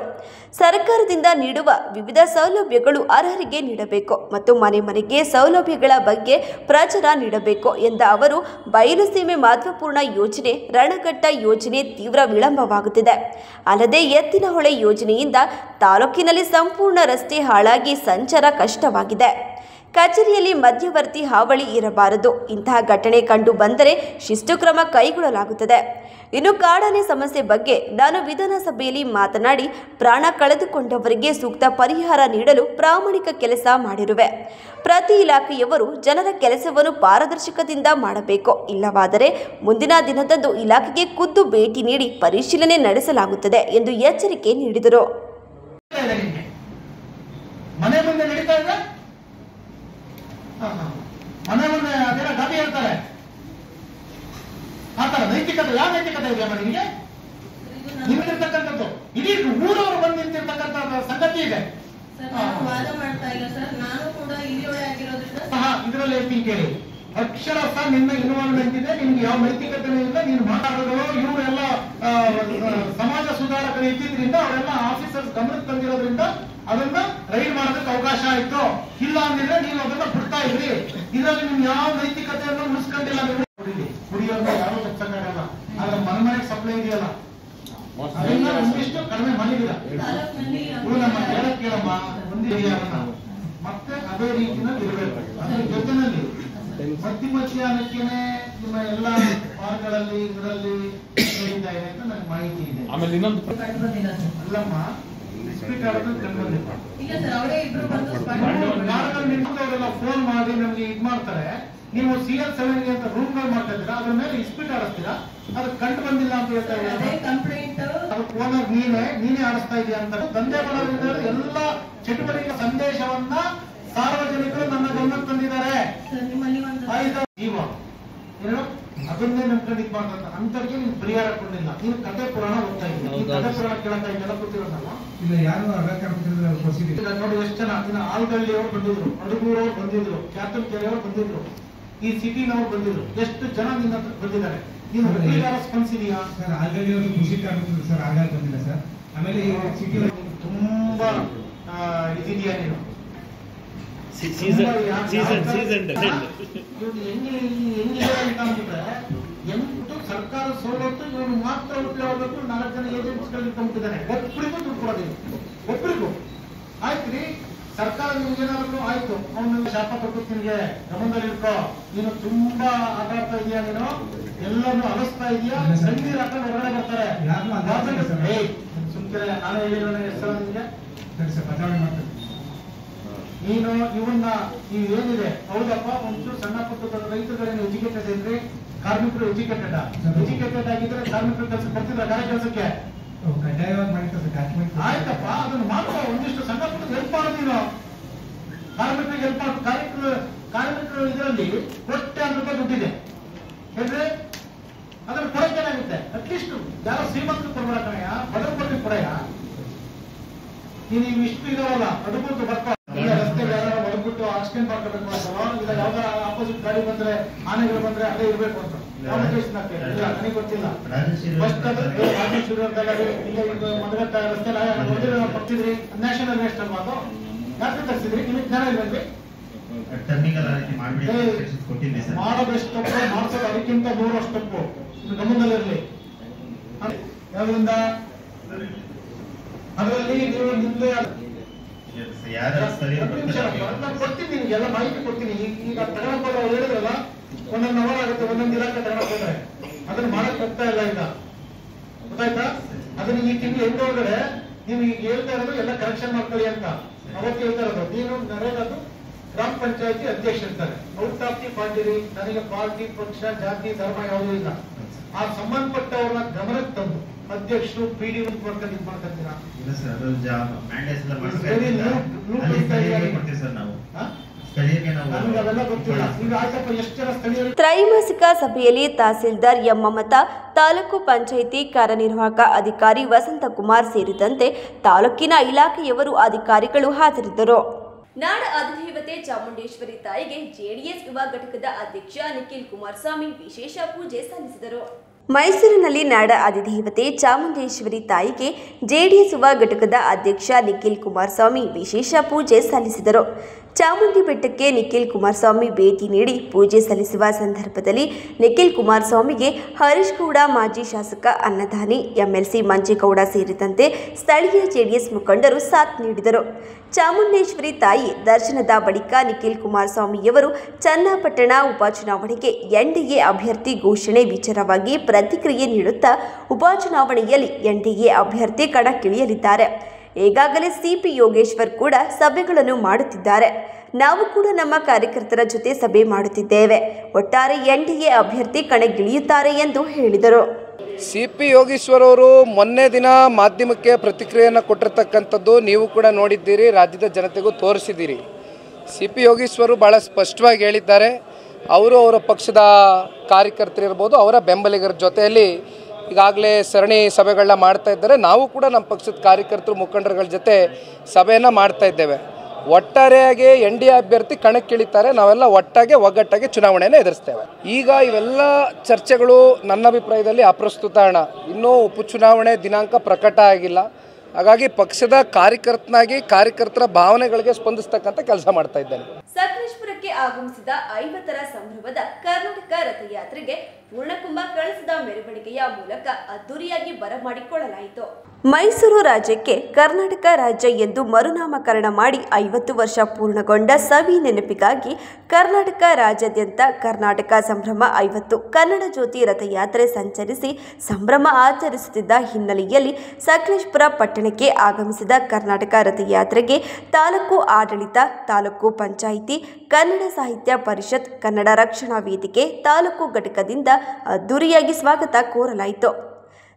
ಸರ್ಕಾರದಿಂದ ನೀಡುವ ವಿವಿಧ ಸೌಲಭ್ಯಗಳು ಅರ್ಹರಿಗೆ ನೀಡಬೇಕು ಮತ್ತು ಮನೆ ಮನೆಗೆ ಸೌಲಭ್ಯಗಳ ಬಗ್ಗೆ ಪ್ರಚಾರ ನೀಡಬೇಕು ಎಂದ ಅವರು, ಬಯಲುಸೀಮೆ ಮಹತ್ವಪೂರ್ಣ ಯೋಜನೆ ರಣಘಟ್ಟ ಯೋಜನೆ ತೀವ್ರ ವಿಳಂಬವಾಗುತ್ತಿದೆ. ಅಲ್ಲದೆ ಎತ್ತಿನಹೊಳೆ ಯೋಜನೆಯಿಂದ ತಾಲೂಕಿನಲ್ಲಿ ಸಂಪೂರ್ಣ ರಸ್ತೆ ಹಾಳಾಗಿ ಸಂಚಾರ ಕಷ್ಟವಾಗಿದೆ. ಕಚೇರಿಯಲ್ಲಿ ಮಧ್ಯವರ್ತಿ ಹಾವಳಿ ಇರಬಾರದು. ಇಂತಹ ಘಟನೆ ಕಂಡು ಬಂದರೆ ಶಿಸ್ತು ಕ್ರಮ ಕೈಗೊಳ್ಳಲಾಗುತ್ತದೆ. ಇನ್ನು ಕಾಡಾನೆ ಸಮಸ್ಯೆ ಬಗ್ಗೆ ನಾನು ವಿಧಾನಸಭೆಯಲ್ಲಿ ಮಾತನಾಡಿ ಪ್ರಾಣ ಕಳೆದುಕೊಂಡವರಿಗೆ ಸೂಕ್ತ ಪರಿಹಾರ ನೀಡಲು ಪ್ರಾಮಾಣಿಕ ಕೆಲಸ ಮಾಡಿರುವೆ. ಪ್ರತಿ ಇಲಾಖೆಯವರು ಜನರ ಕೆಲಸವನ್ನು ಪಾರದರ್ಶಕದಿಂದ ಮಾಡಬೇಕು. ಇಲ್ಲವಾದರೆ ಮುಂದಿನ ದಿನದಂದು ಇಲಾಖೆಗೆ ಖುದ್ದು ಭೇಟಿ ನೀಡಿ ಪರಿಶೀಲನೆ ನಡೆಸಲಾಗುತ್ತದೆ ಎಂದು ಎಚ್ಚರಿಕೆ ನೀಡಿದರು. ಮನೆ ಮುಂದೆ ಅದೆಲ್ಲ ಗಾದಿ ಹೇಳ್ತಾರೆ. ಆ ತರ ನೈತಿಕತೆ ಯಾವ ನೈತಿಕತೆ ಇದೆಯಮ್ಮ ನಿಮಗೆ? ನಿಮಗಿರ್ತಕ್ಕಂಥದ್ದು ಇಡೀ ಊರವರು ಬಂದು ನಿಂತಿರ್ತಕ್ಕಂಥ ಸಂಗತಿ ಇದೆ. ಇದರಲ್ಲಿ ಹೇಳ್ತೀನಿ ಕೇಳಿ, ಅಕ್ಷರಸ್ಥ ನಿನ್ನ ಇನ್ವಾಲ್ವ್ಮೆಂಟ್ ಇದೆ. ನಿಮ್ಗೆ ಯಾವ ನೈತಿಕತೆನೂ ಇಲ್ಲ. ನೀನು ಮಾತಾಡೋದು ಇವರೆಲ್ಲ ಸಮಾಜ ಸುಧಾರಕರು ಇದ್ದಿದ್ರಿಂದ ಅವರೆಲ್ಲ ಆಫೀಸರ್ಸ್ ಗಮನಕ್ಕೆ ತಂದಿರೋದ್ರಿಂದ ಅದನ್ನ ರೈಡ್ ಮಾಡೋದಕ್ಕೆ ಅವಕಾಶ ಆಯ್ತು. ಇಲ್ಲ ಅಂದಿದ್ರೆ ನೀವು ಅದನ್ನ ಬಿಡ್ತಾ ಇದ್ರಿ. ಇದರಲ್ಲಿ ನೀವು ಯಾವ ನೈತಿಕತೆಯನ್ನು ಉಳಿಸ್ಕೊಂಡಿಲ್ಲ. ಕುಡಿಯೋದನ್ನ ಯಾರು ಹೆಚ್ಚಕ್ಕಾಗಲ್ಲ. ಆದ್ರೆ ಮನೆಗೆ ಸಪ್ಲೈ ಇದೆಯಲ್ಲ, ಅದನ್ನ ಒಂದಿಷ್ಟು ಕಡಿಮೆ ಮಾಡಿದಿಲ್ಲ. ನಮ್ಮ ಕೇಳಮ್ಮ ಒಂದಿದೆಯಲ್ಲ, ಮತ್ತೆ ಅದೇ ರೀತಿಯಲ್ಲಿ ಇರಬೇಕು. ಅದ್ರ ಜೊತೆನಲ್ಲಿ ಮಧ್ಯಾಹ್ನಕ್ಕೇನೆ ನಿಮ್ಮ ಎಲ್ಲ ಪಾರ್ಕ್ಗಳಲ್ಲಿ ಇದರಲ್ಲಿ ನಡೀತಾ ಇದೆ ಅಂತ ನನಗೆ ಮಾಹಿತಿ ಇದೆ. ಆಮೇಲೆ ಇನ್ನೊಂದು ಅಲ್ಲಮ್ಮ, ನಿಂತವರೆಲ್ಲ ಫೋನ್ ಮಾಡಿ ನಮ್ಗೆ ಇದ್ ಮಾಡ್ತಾರೆ. ನೀವು CL7 ಅಂತ ರೂಮ್ಗಳು ಮಾಡ್ತಾ ಇದ್ದೀರಾ, ಅದ್ರ ಮೇಲೆ ಇಸ್ಪೀಟ್ ಆಡಿಸ್ತೀರಾ. ಅದು ಕಂಡು ಬಂದಿಲ್ಲ ಅಂತ ಹೇಳ್ತಾ ಇದ್ದಾರೆ. ಓನರ್ ನೀನೇ ಆಡಿಸ್ತಾ ಇದೀಯ ಅಂತ ದಂಧೆ ಮಾಡೋದ್ರಿಂದ ಎಲ್ಲ ಚಟುವಟಿಕೆ ಸಂದೇಶವನ್ನ ಸಾರ್ವಜನಿಕರು ನನ್ನ ಗಮನಕ್ಕೆ ತಂದಿದ್ದಾರೆ. ಜೀವ ಅದನ್ನೇ ನಂಬ್ಕೊಂಡು ಇದ್ ಮಾಡ್ತಾರೆ. ಅಂತವ್ರಿಗೆ ನೀವು ಪರಿಹಾರ ಕೊಡಲಿಲ್ಲ. ನೀವು ಕಥೆ ಪುರಾಣ ಓದ್ತಾ ಇದ್ದೀವಿ. ಕಥೆ ಪುರಾಣ ಕೇಳ್ತಾ ಇದೆಲ್ಲ ಗೊತ್ತಿರೋದಲ್ಲ. ಇಲ್ಲ, ಯಾರು ನೋಡಿ ಎಷ್ಟು ಜನ ಇನ್ನು ಆಲ್ಗಳ್ಳಿಯವರು ಬಂದಿದ್ರು, ಅಡುಗೂರವ್ರು ಬಂದಿದ್ರು, ಕ್ಯಾತನ್ ಕೆರೆಯವರು ಬಂದಿದ್ರು, ಈ ಸಿಟಿನವ್ರು ಬಂದಿದ್ರು. ಎಷ್ಟು ಜನ ನಿನ್ನ ಬಂದಿದ್ದಾರೆ. ನೀವು ರೆಸ್ಪಾನ್ಸ್ ಇದೆಯಾ ಸರ್? ಆಲ್ಗಳ್ಳಿಯವರು ಖುಷಿ ಆಗುತ್ತಿದ್ರು ಸರ್, ಆಗ ಬಂದಿಲ್ಲ ಸರ್. ಆಮೇಲೆ ಸಿಟಿ ತುಂಬಾ ಇದಿದೆಯಾ ನೀನು ಸರ್ಕಾರ ಸವಲತ್ತು ಇವನು ಮಾತ್ರ ಉಪಯೋಗ. 4 ಜನ ಏಜೆನ್ಸಿಗಳು ಇಟ್ಕೊಂಡ್ಬಿಟ್ಟಿದ್ದಾರೆ. ಒಬ್ಬರಿಗೂ ದುಡ್ಡು ಕೊಡೋದಿಲ್ಲ, ಒಬ್ಬರಿಗೂ. ಆಯ್ತ್ರಿ, ಸರ್ಕಾರ ನಿಮ್ಗೇನಾದ್ರು ಆಯ್ತು, ಅವನು ಶಾಪ ಕೊಟ್ಟು ನಿನ್ಗೆ ಗಮನದಲ್ಲಿ ಇಟ್ಕೋ, ನೀನು ತುಂಬಾ ಆಟ ಆಡ್ತಾ ಇದೀಯಾ, ನೀನು ಎಲ್ಲರೂ ಅಲಸ್ತಾ ಇದೀಯಾ, ಸಂಗೀತ ಹಾಕೊಂಡು ಹೊರಗಡೆ ಬರ್ತಾರೆ. ಸುಮ್ಕಿರ ನಾನು ಹೇಳಿರೋಣ ಹೆಸರು ನಿಮ್ಗೆ ಬದಲಾವಣೆ ಮಾಡ್ತಾರೆ. ನೀನು ಇವನ್ನ ಏನಿದೆ ಹೌದಪ್ಪ, ಒಂಚೂರು ಸಣ್ಣ ಪುಟ್ಟ ರೈತರುಗಳೇನು ಎಜುಕೇಟೆಡ್ ಏನ್ರಿ? ಕಾರ್ಮಿಕರು ಎಜುಕೇಟೆಡ್ ಆಗಿದ್ರೆ ಕಾರ್ಮಿಕರು ಕೆಲಸ ಬರ್ತಿದ್ರ ಗಾರೆ ಕೆಲಸಕ್ಕೆ ಆಯ್ತಪ್ಪ, ಅದನ್ನು ಮಾತ್ರ ಒಂದಿಷ್ಟು ಸಣ್ಣ ಪುಟ್ಟ ಹೆಲ್ಪ್ ಮಾಡೋದು. ನೀನು ಕಾರ್ಮಿಕರಿಗೆ ಹೆಲ್ಪ್ ಮಾಡ. ಕಾರ್ಮಿಕರು ಇದರಲ್ಲಿ ಕೋಟ್ಯಾಂತರ ರೂಪಾಯಿ ದುಡ್ಡಿದೆ ಹೇಳ್ರಿ, ಅದನ್ನು ಕೊಡಕ್ಕೇನಾಗುತ್ತೆ? ಅಟ್ಲೀಸ್ಟ್ ಯಾರೋ ಶ್ರೀಮಂತರು ಕೊಡ್ಬೇಡ ಕಣಯ್ಯ, ಬಡವರು ಕೊಟ್ಟು ಕೊಡಯ್ಯ. ನೀನು ಇಷ್ಟು ಇದಾವಲ್ಲ ಅಡುಬಿಟ್ಟು ಬರ್ತಾ ರಸ್ತೆ ಯಾರು ಹೊರಬಿಟ್ಟು ಆಕ್ಸಿಡೆಂಟ್ ಮಾಡ್ಕೋಬೇಕು. ಇಲ್ಲ ಯಾವ್ದಾರ ಆಪೋಸಿಟ್ ಗಾಡಿ ಬಂದ್ರೆ, ಆನೆಗಳು ಬಂದ್ರೆ ಅದೇ ಇರ್ಬೇಕು ಅಂತ ನನಗೆ ಗೊತ್ತಿಲ್ಲ. ಫಸ್ಟ್ ಮದಗಟ್ಟ ರಸ್ತೆ ಬರ್ತಿದ್ರಿ ನ್ಯಾಷನಲ್ ವೇಸ್ಟ್ ಅಲ್ವಾ ಅದು ಯಾಕೆ ತರಿಸಿದ್ರಿ? ನಿಮಗೆ ಜ್ಞಾನ ಇಲ್ವಲ್ರಿ? ಮಾಡೋದೆಷ್ಟು ತಪ್ಪು, ಮಾಡಿಸೋದು ಅದಕ್ಕಿಂತ 100 ತಪ್ಪು. ಗಮನದಲ್ಲಿರಲಿ. ಯಾವ್ದ್ರಿಂದ ಅದರಲ್ಲಿ ನೀವು ನಿಮ್ದೆ ನಾನು ಕೊಡ್ತೀನಿ, ನಿಮ್ಗೆಲ್ಲ ಮಾಹಿತಿ ಕೊಡ್ತೀನಿ. ಈಗ ತಗೊಳಕ್ ಹೋದ್ರೆ ಅವ್ರು ಹೇಳಿದ್ರಲ್ಲ, ಒಂದೊಂದು ಅವರ್ ಆಗುತ್ತೆ, ಒಂದೊಂದು ಇಲಾಖೆ ತಗೊಳಕ್ ಹೋದ್ರೆ ಅದನ್ನ ಮಾಡಕ್ ಹೋಗ್ತಾ ಇಲ್ಲ. ಈಗ ಗೊತ್ತಾಯ್ತಾ? ಅದನ್ನ ಈ ತಿಂಗಳು ಎಂಟೊಳಗಡೆ ನೀವು ಈಗ ಹೇಳ್ತಾ ಇರೋದು ಎಲ್ಲ ಕರೆಕ್ಷನ್ ಮಾಡ್ಕೊಳ್ಳಿ ಅಂತ ಅವತ್ತು ಹೇಳ್ತಾ ಇರೋದು. ನೀನು ನರೇಗಾದು ಗ್ರಾಮ ಪಂಚಾಯತಿ ಅಧ್ಯಕ್ಷ ಇರ್ತಾರೆ. Out of the party. ನನಗೆ ಪಾರ್ಟಿ, ಪಕ್ಷ, ಜಾತಿ, ಧರ್ಮ ಯಾವುದೂ ಇಲ್ಲ. ಆ ಸಂಬಂಧಪಟ್ಟವ್ರನ್ನ ಗಮನಕ್ಕೆ ತಂದು ಅಧ್ಯಕ್ಷರು PD ಮಾಡ್ಕೊಂಡು ಇದು ಮಾಡ್ಕೊಂತೀರಾ? ತ್ರೈಮಾಸಿಕ ಸಭೆಯಲ್ಲಿ ತಹಸೀಲ್ದಾರ್ ಎಂ ಮಮತಾ, ತಾಲೂಕು ಪಂಚಾಯಿತಿ ಕಾರ್ಯನಿರ್ವಾಹಕ ಅಧಿಕಾರಿ ವಸಂತಕುಮಾರ್ ಸೇರಿದಂತೆ ತಾಲೂಕಿನ ಇಲಾಖೆಯವರು ಅಧಿಕಾರಿಗಳು ಹಾಜರಿದ್ದರು. ನಾಡ ಅಧಿದೇವತೆ ಚಾಮುಂಡೇಶ್ವರಿ ತಾಯಿಗೆ ಜೆಡಿಎಸ್ ಯುವ ಘಟಕದ ಅಧ್ಯಕ್ಷ ನಿಖಿಲ್ ಕುಮಾರಸ್ವಾಮಿ ವಿಶೇಷ ಪೂಜೆ ಸಲ್ಲಿಸಿದರು. ಮೈಸೂರಿನಲ್ಲಿ ನಾಡ ಅಧಿದೇವತೆ ಚಾಮುಂಡೇಶ್ವರಿ ತಾಯಿಗೆ ಜೆಡಿಎಸ್ ಯುವ ಘಟಕದ ಅಧ್ಯಕ್ಷ ನಿಖಿಲ್ ಕುಮಾರಸ್ವಾಮಿ ವಿಶೇಷ ಪೂಜೆ ಸಲ್ಲಿಸಿದರು. ಚಾಮುಂಡಿ ಬೆಟ್ಟಕ್ಕೆ ನಿಖಿಲ್ ಕುಮಾರಸ್ವಾಮಿ ಭೇಟಿ ನೀಡಿ ಪೂಜೆ ಸಲ್ಲಿಸುವ ಸಂದರ್ಭದಲ್ಲಿ ನಿಖಿಲ್ ಕುಮಾರಸ್ವಾಮಿಗೆ ಹರೀಶ್ ಗೌಡ, ಮಾಜಿ ಶಾಸಕ ಅನ್ನದಾನಿ, MLC ಮಂಜೇಗೌಡ ಸೇರಿದಂತೆ ಸ್ಥಳೀಯ ಜೆಡಿಎಸ್ ಮುಖಂಡರು ಸಾಥ್ ನೀಡಿದರು. ಚಾಮುಂಡೇಶ್ವರಿ ತಾಯಿ ದರ್ಶನದ ಬಳಿಕ ನಿಖಿಲ್ ಕುಮಾರಸ್ವಾಮಿಯವರು ಚನ್ನಪಟ್ಟಣ ಉಪಚುನಾವಣೆಗೆ NDA ಅಭ್ಯರ್ಥಿ ಘೋಷಣೆ ವಿಚಾರವಾಗಿ ಪ್ರತಿಕ್ರಿಯೆ ನೀಡುತ್ತಾ, ಉಪಚುನಾವಣೆಯಲ್ಲಿ NDA ಅಭ್ಯರ್ಥಿ ಕಣಕ್ಕಿಳಿಯಲಿದ್ದಾರೆ. ಈಗಾಗಲೇ CP ಯೋಗೇಶ್ವರ್ ಕೂಡ ಸಭೆಗಳನ್ನು ಮಾಡುತ್ತಿದ್ದಾರೆ. ನಾವು ಕೂಡ ನಮ್ಮ ಕಾರ್ಯಕರ್ತರ ಜೊತೆ ಸಭೆ ಮಾಡುತ್ತಿದ್ದೇವೆ. ಒಟ್ಟಾರೆ NDA ಅಭ್ಯರ್ಥಿ ಕಣಕ್ಕಿಳಿಯುತ್ತಾರೆ ಎಂದು ಹೇಳಿದರು. CP ಯೋಗೇಶ್ವರ್ ಅವರು ಮೊನ್ನೆ ದಿನ ಮಾಧ್ಯಮಕ್ಕೆ ಪ್ರತಿಕ್ರಿಯೆಯನ್ನು ಕೊಟ್ಟಿರ್ತಕ್ಕಂಥದ್ದು ನೀವು ಕೂಡ ನೋಡಿದ್ದೀರಿ, ರಾಜ್ಯದ ಜನತೆಗೂ ತೋರಿಸಿದ್ದೀರಿ. CP ಯೋಗೇಶ್ವರು ಭಾಳ ಸ್ಪಷ್ಟವಾಗಿ ಹೇಳಿದ್ದಾರೆ, ಅವರು ಅವರ ಪಕ್ಷದ ಕಾರ್ಯಕರ್ತರಿರ್ಬೋದು, ಅವರ ಬೆಂಬಲಿಗರ ಜೊತೆಯಲ್ಲಿ ಈಗಾಗಲೇ ಸರಣಿ ಸಭೆಗಳನ್ನ ಮಾಡ್ತಾ ಇದ್ದಾರೆ. ನಾವು ಕೂಡ ನಮ್ಮ ಪಕ್ಷದ ಕಾರ್ಯಕರ್ತರು, ಮುಖಂಡರುಗಳ ಜೊತೆ ಸಭೆಯನ್ನು ಮಾಡ್ತಾ ಇದ್ದೇವೆ. ಒಟ್ಟಾರೆಯಾಗಿ NDA ಅಭ್ಯರ್ಥಿ ಕಣಕ್ಕಿಳಿತಾರೆ. ನಾವೆಲ್ಲ ಒಗ್ಗಟ್ಟಾಗಿ ಚುನಾವಣೆಯನ್ನು ಎದುರಿಸ್ತೇವೆ. ಈಗ ಇವೆಲ್ಲ ಚರ್ಚೆಗಳು ನನ್ನ ಅಭಿಪ್ರಾಯದಲ್ಲಿ ಅಪ್ರಸ್ತುತ ಅಣ್ಣ. ಇನ್ನೂ ಉಪಚುನಾವಣೆ ದಿನಾಂಕ ಪ್ರಕಟ ಆಗಿಲ್ಲ. ಹಾಗಾಗಿ ಪಕ್ಷದ ಕಾರ್ಯಕರ್ತನಾಗಿ ಕಾರ್ಯಕರ್ತರ ಭಾವನೆಗಳಿಗೆ ಸ್ಪಂದಿಸ್ತಕ್ಕಂಥ ಕೆಲಸ ಮಾಡ್ತಾ ಇದ್ದೇನೆ. ಸಕಲೇಶಪುರಕ್ಕೆ ಆಗಮಿಸಿದ 50ರ ಸಂಭ್ರಮದ ಕರ್ನಾಟಕ ರಥಯಾತ್ರೆಗೆ ಪೂರ್ಣಕುಂಭ ಕಳಸದ ಮೆರವಣಿಗೆಯ ಮೂಲಕ ಅದ್ದೂರಿಯಾಗಿ ಬರಮಾಡಿಕೊಳ್ಳಲಾಯಿತು. ಮೈಸೂರು ರಾಜ್ಯಕ್ಕೆ ಕರ್ನಾಟಕ ರಾಜ್ಯ ಎಂದು ಮರುನಾಮಕರಣ ಮಾಡಿ 50 ವರ್ಷ ಪೂರ್ಣಗೊಂಡ ಸವಿ ನೆನಪಿಗಾಗಿ ಕರ್ನಾಟಕ ರಾಜ್ಯಾದ್ಯಂತ ಕರ್ನಾಟಕ ಸಂಭ್ರಮ 50 ಕನ್ನಡ ಜ್ಯೋತಿ ರಥಯಾತ್ರೆ ಸಂಚರಿಸಿ ಸಂಭ್ರಮ ಆಚರಿಸುತ್ತಿದ್ದ ಹಿನ್ನೆಲೆಯಲ್ಲಿ ಸಕಲೇಶಪುರ ಪಟ್ಟಣಕ್ಕೆ ಆಗಮಿಸಿದ ಕರ್ನಾಟಕ ರಥಯಾತ್ರೆಗೆ ತಾಲೂಕು ಆಡಳಿತ, ತಾಲೂಕು ಪಂಚಾಯಿತಿ, ಕನ್ನಡ ಸಾಹಿತ್ಯ ಪರಿಷತ್, ಕನ್ನಡ ರಕ್ಷಣಾ ವೇದಿಕೆ, ತಾಲೂಕು ಘಟಕದಿಂದ ಅದ್ದೂರಿಯಾಗಿ ಸ್ವಾಗತ ಕೋರಲಾಯಿತು.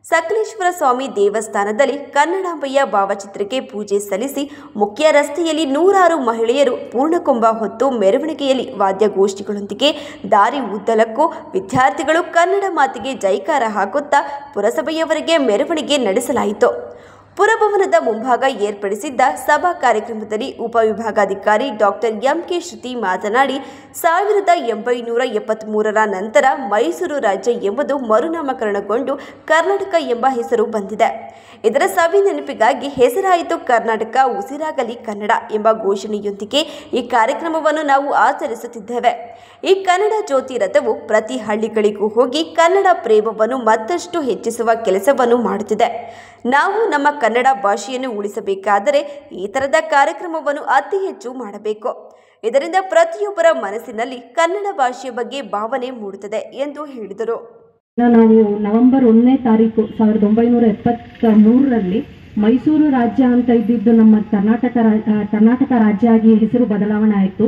ಸಕಲೇಶ್ವರ ಸ್ವಾಮಿ ದೇವಸ್ಥಾನದಲ್ಲಿ ಕನ್ನಡಾಂಬೆಯ ಭಾವಚಿತ್ರಕ್ಕೆ ಪೂಜೆ ಸಲ್ಲಿಸಿ ಮುಖ್ಯ ರಸ್ತೆಯಲ್ಲಿ ನೂರಾರು ಮಹಿಳೆಯರು ಪೂರ್ಣಕುಂಭ ಹೊತ್ತು ಮೆರವಣಿಗೆಯಲ್ಲಿ ವಾದ್ಯಗೋಷ್ಠಿಗಳೊಂದಿಗೆ ದಾರಿ ಉದ್ದಲಕ್ಕೂ ವಿದ್ಯಾರ್ಥಿಗಳು ಕನ್ನಡ ಮಾತಿಗೆ ಜೈಕಾರ ಹಾಕುತ್ತಾ ಪುರಸಭೆಯವರಿಗೆ ಮೆರವಣಿಗೆ ನಡೆಸಲಾಯಿತು. ಪುರಭವನದ ಮುಂಭಾಗ ಏರ್ಪಡಿಸಿದ್ದ ಸಭಾ ಕಾರ್ಯಕ್ರಮದಲ್ಲಿ ಉಪವಿಭಾಗಾಧಿಕಾರಿ ಡಾಕ್ಟರ್ MK ಶ್ರುತಿ ಮಾತನಾಡಿ, 1873ರ ನಂತರ ಮೈಸೂರು ರಾಜ್ಯ ಎಂಬುದು ಮರುನಾಮಕರಣಗೊಂಡು ಕರ್ನಾಟಕ ಎಂಬ ಹೆಸರು ಬಂದಿದೆ. ಇದರ ಸವಿ ನೆನಪಿಗಾಗಿ ಹೆಸರಾಯಿತು ಕರ್ನಾಟಕ, ಉಸಿರಾಗಲಿ ಕನ್ನಡ ಎಂಬ ಘೋಷಣೆಯೊಂದಿಗೆ ಈ ಕಾರ್ಯಕ್ರಮವನ್ನು ನಾವು ಆಚರಿಸುತ್ತಿದ್ದೇವೆ. ಈ ಕನ್ನಡ ಜ್ಯೋತಿ ರಥವು ಪ್ರತಿ ಹಳ್ಳಿಗಳಿಗೂ ಹೋಗಿ ಕನ್ನಡ ಪ್ರೇಮವನ್ನು ಮತ್ತಷ್ಟು ಹೆಚ್ಚಿಸುವ ಕೆಲಸವನ್ನು ಮಾಡುತ್ತಿದೆ. ನಾವು ನಮ್ಮ ಕನ್ನಡ ಭಾಷೆಯನ್ನು ಉಳಿಸಬೇಕಾದರೆ ಈ ಥರದ ಕಾರ್ಯಕ್ರಮವನ್ನು ಅತಿ ಹೆಚ್ಚು ಮಾಡಬೇಕು. ಇದರಿಂದ ಪ್ರತಿಯೊಬ್ಬರ ಮನಸ್ಸಿನಲ್ಲಿ ಕನ್ನಡ ಭಾಷೆಯ ಬಗ್ಗೆ ಭಾವನೆ ಮೂಡುತ್ತದೆ ಎಂದು ಹೇಳಿದರು. ನಾವು ನವೆಂಬರ್ 1ನೇ ತಾರೀಕು 1973ರಲ್ಲಿ ಮೈಸೂರು ರಾಜ್ಯ ಅಂತ ಇದ್ದಿದ್ದು ನಮ್ಮ ಕರ್ನಾಟಕ ರಾಜ್ಯ ಆಗಿ ಹೆಸರು ಬದಲಾವಣೆ ಆಯಿತು.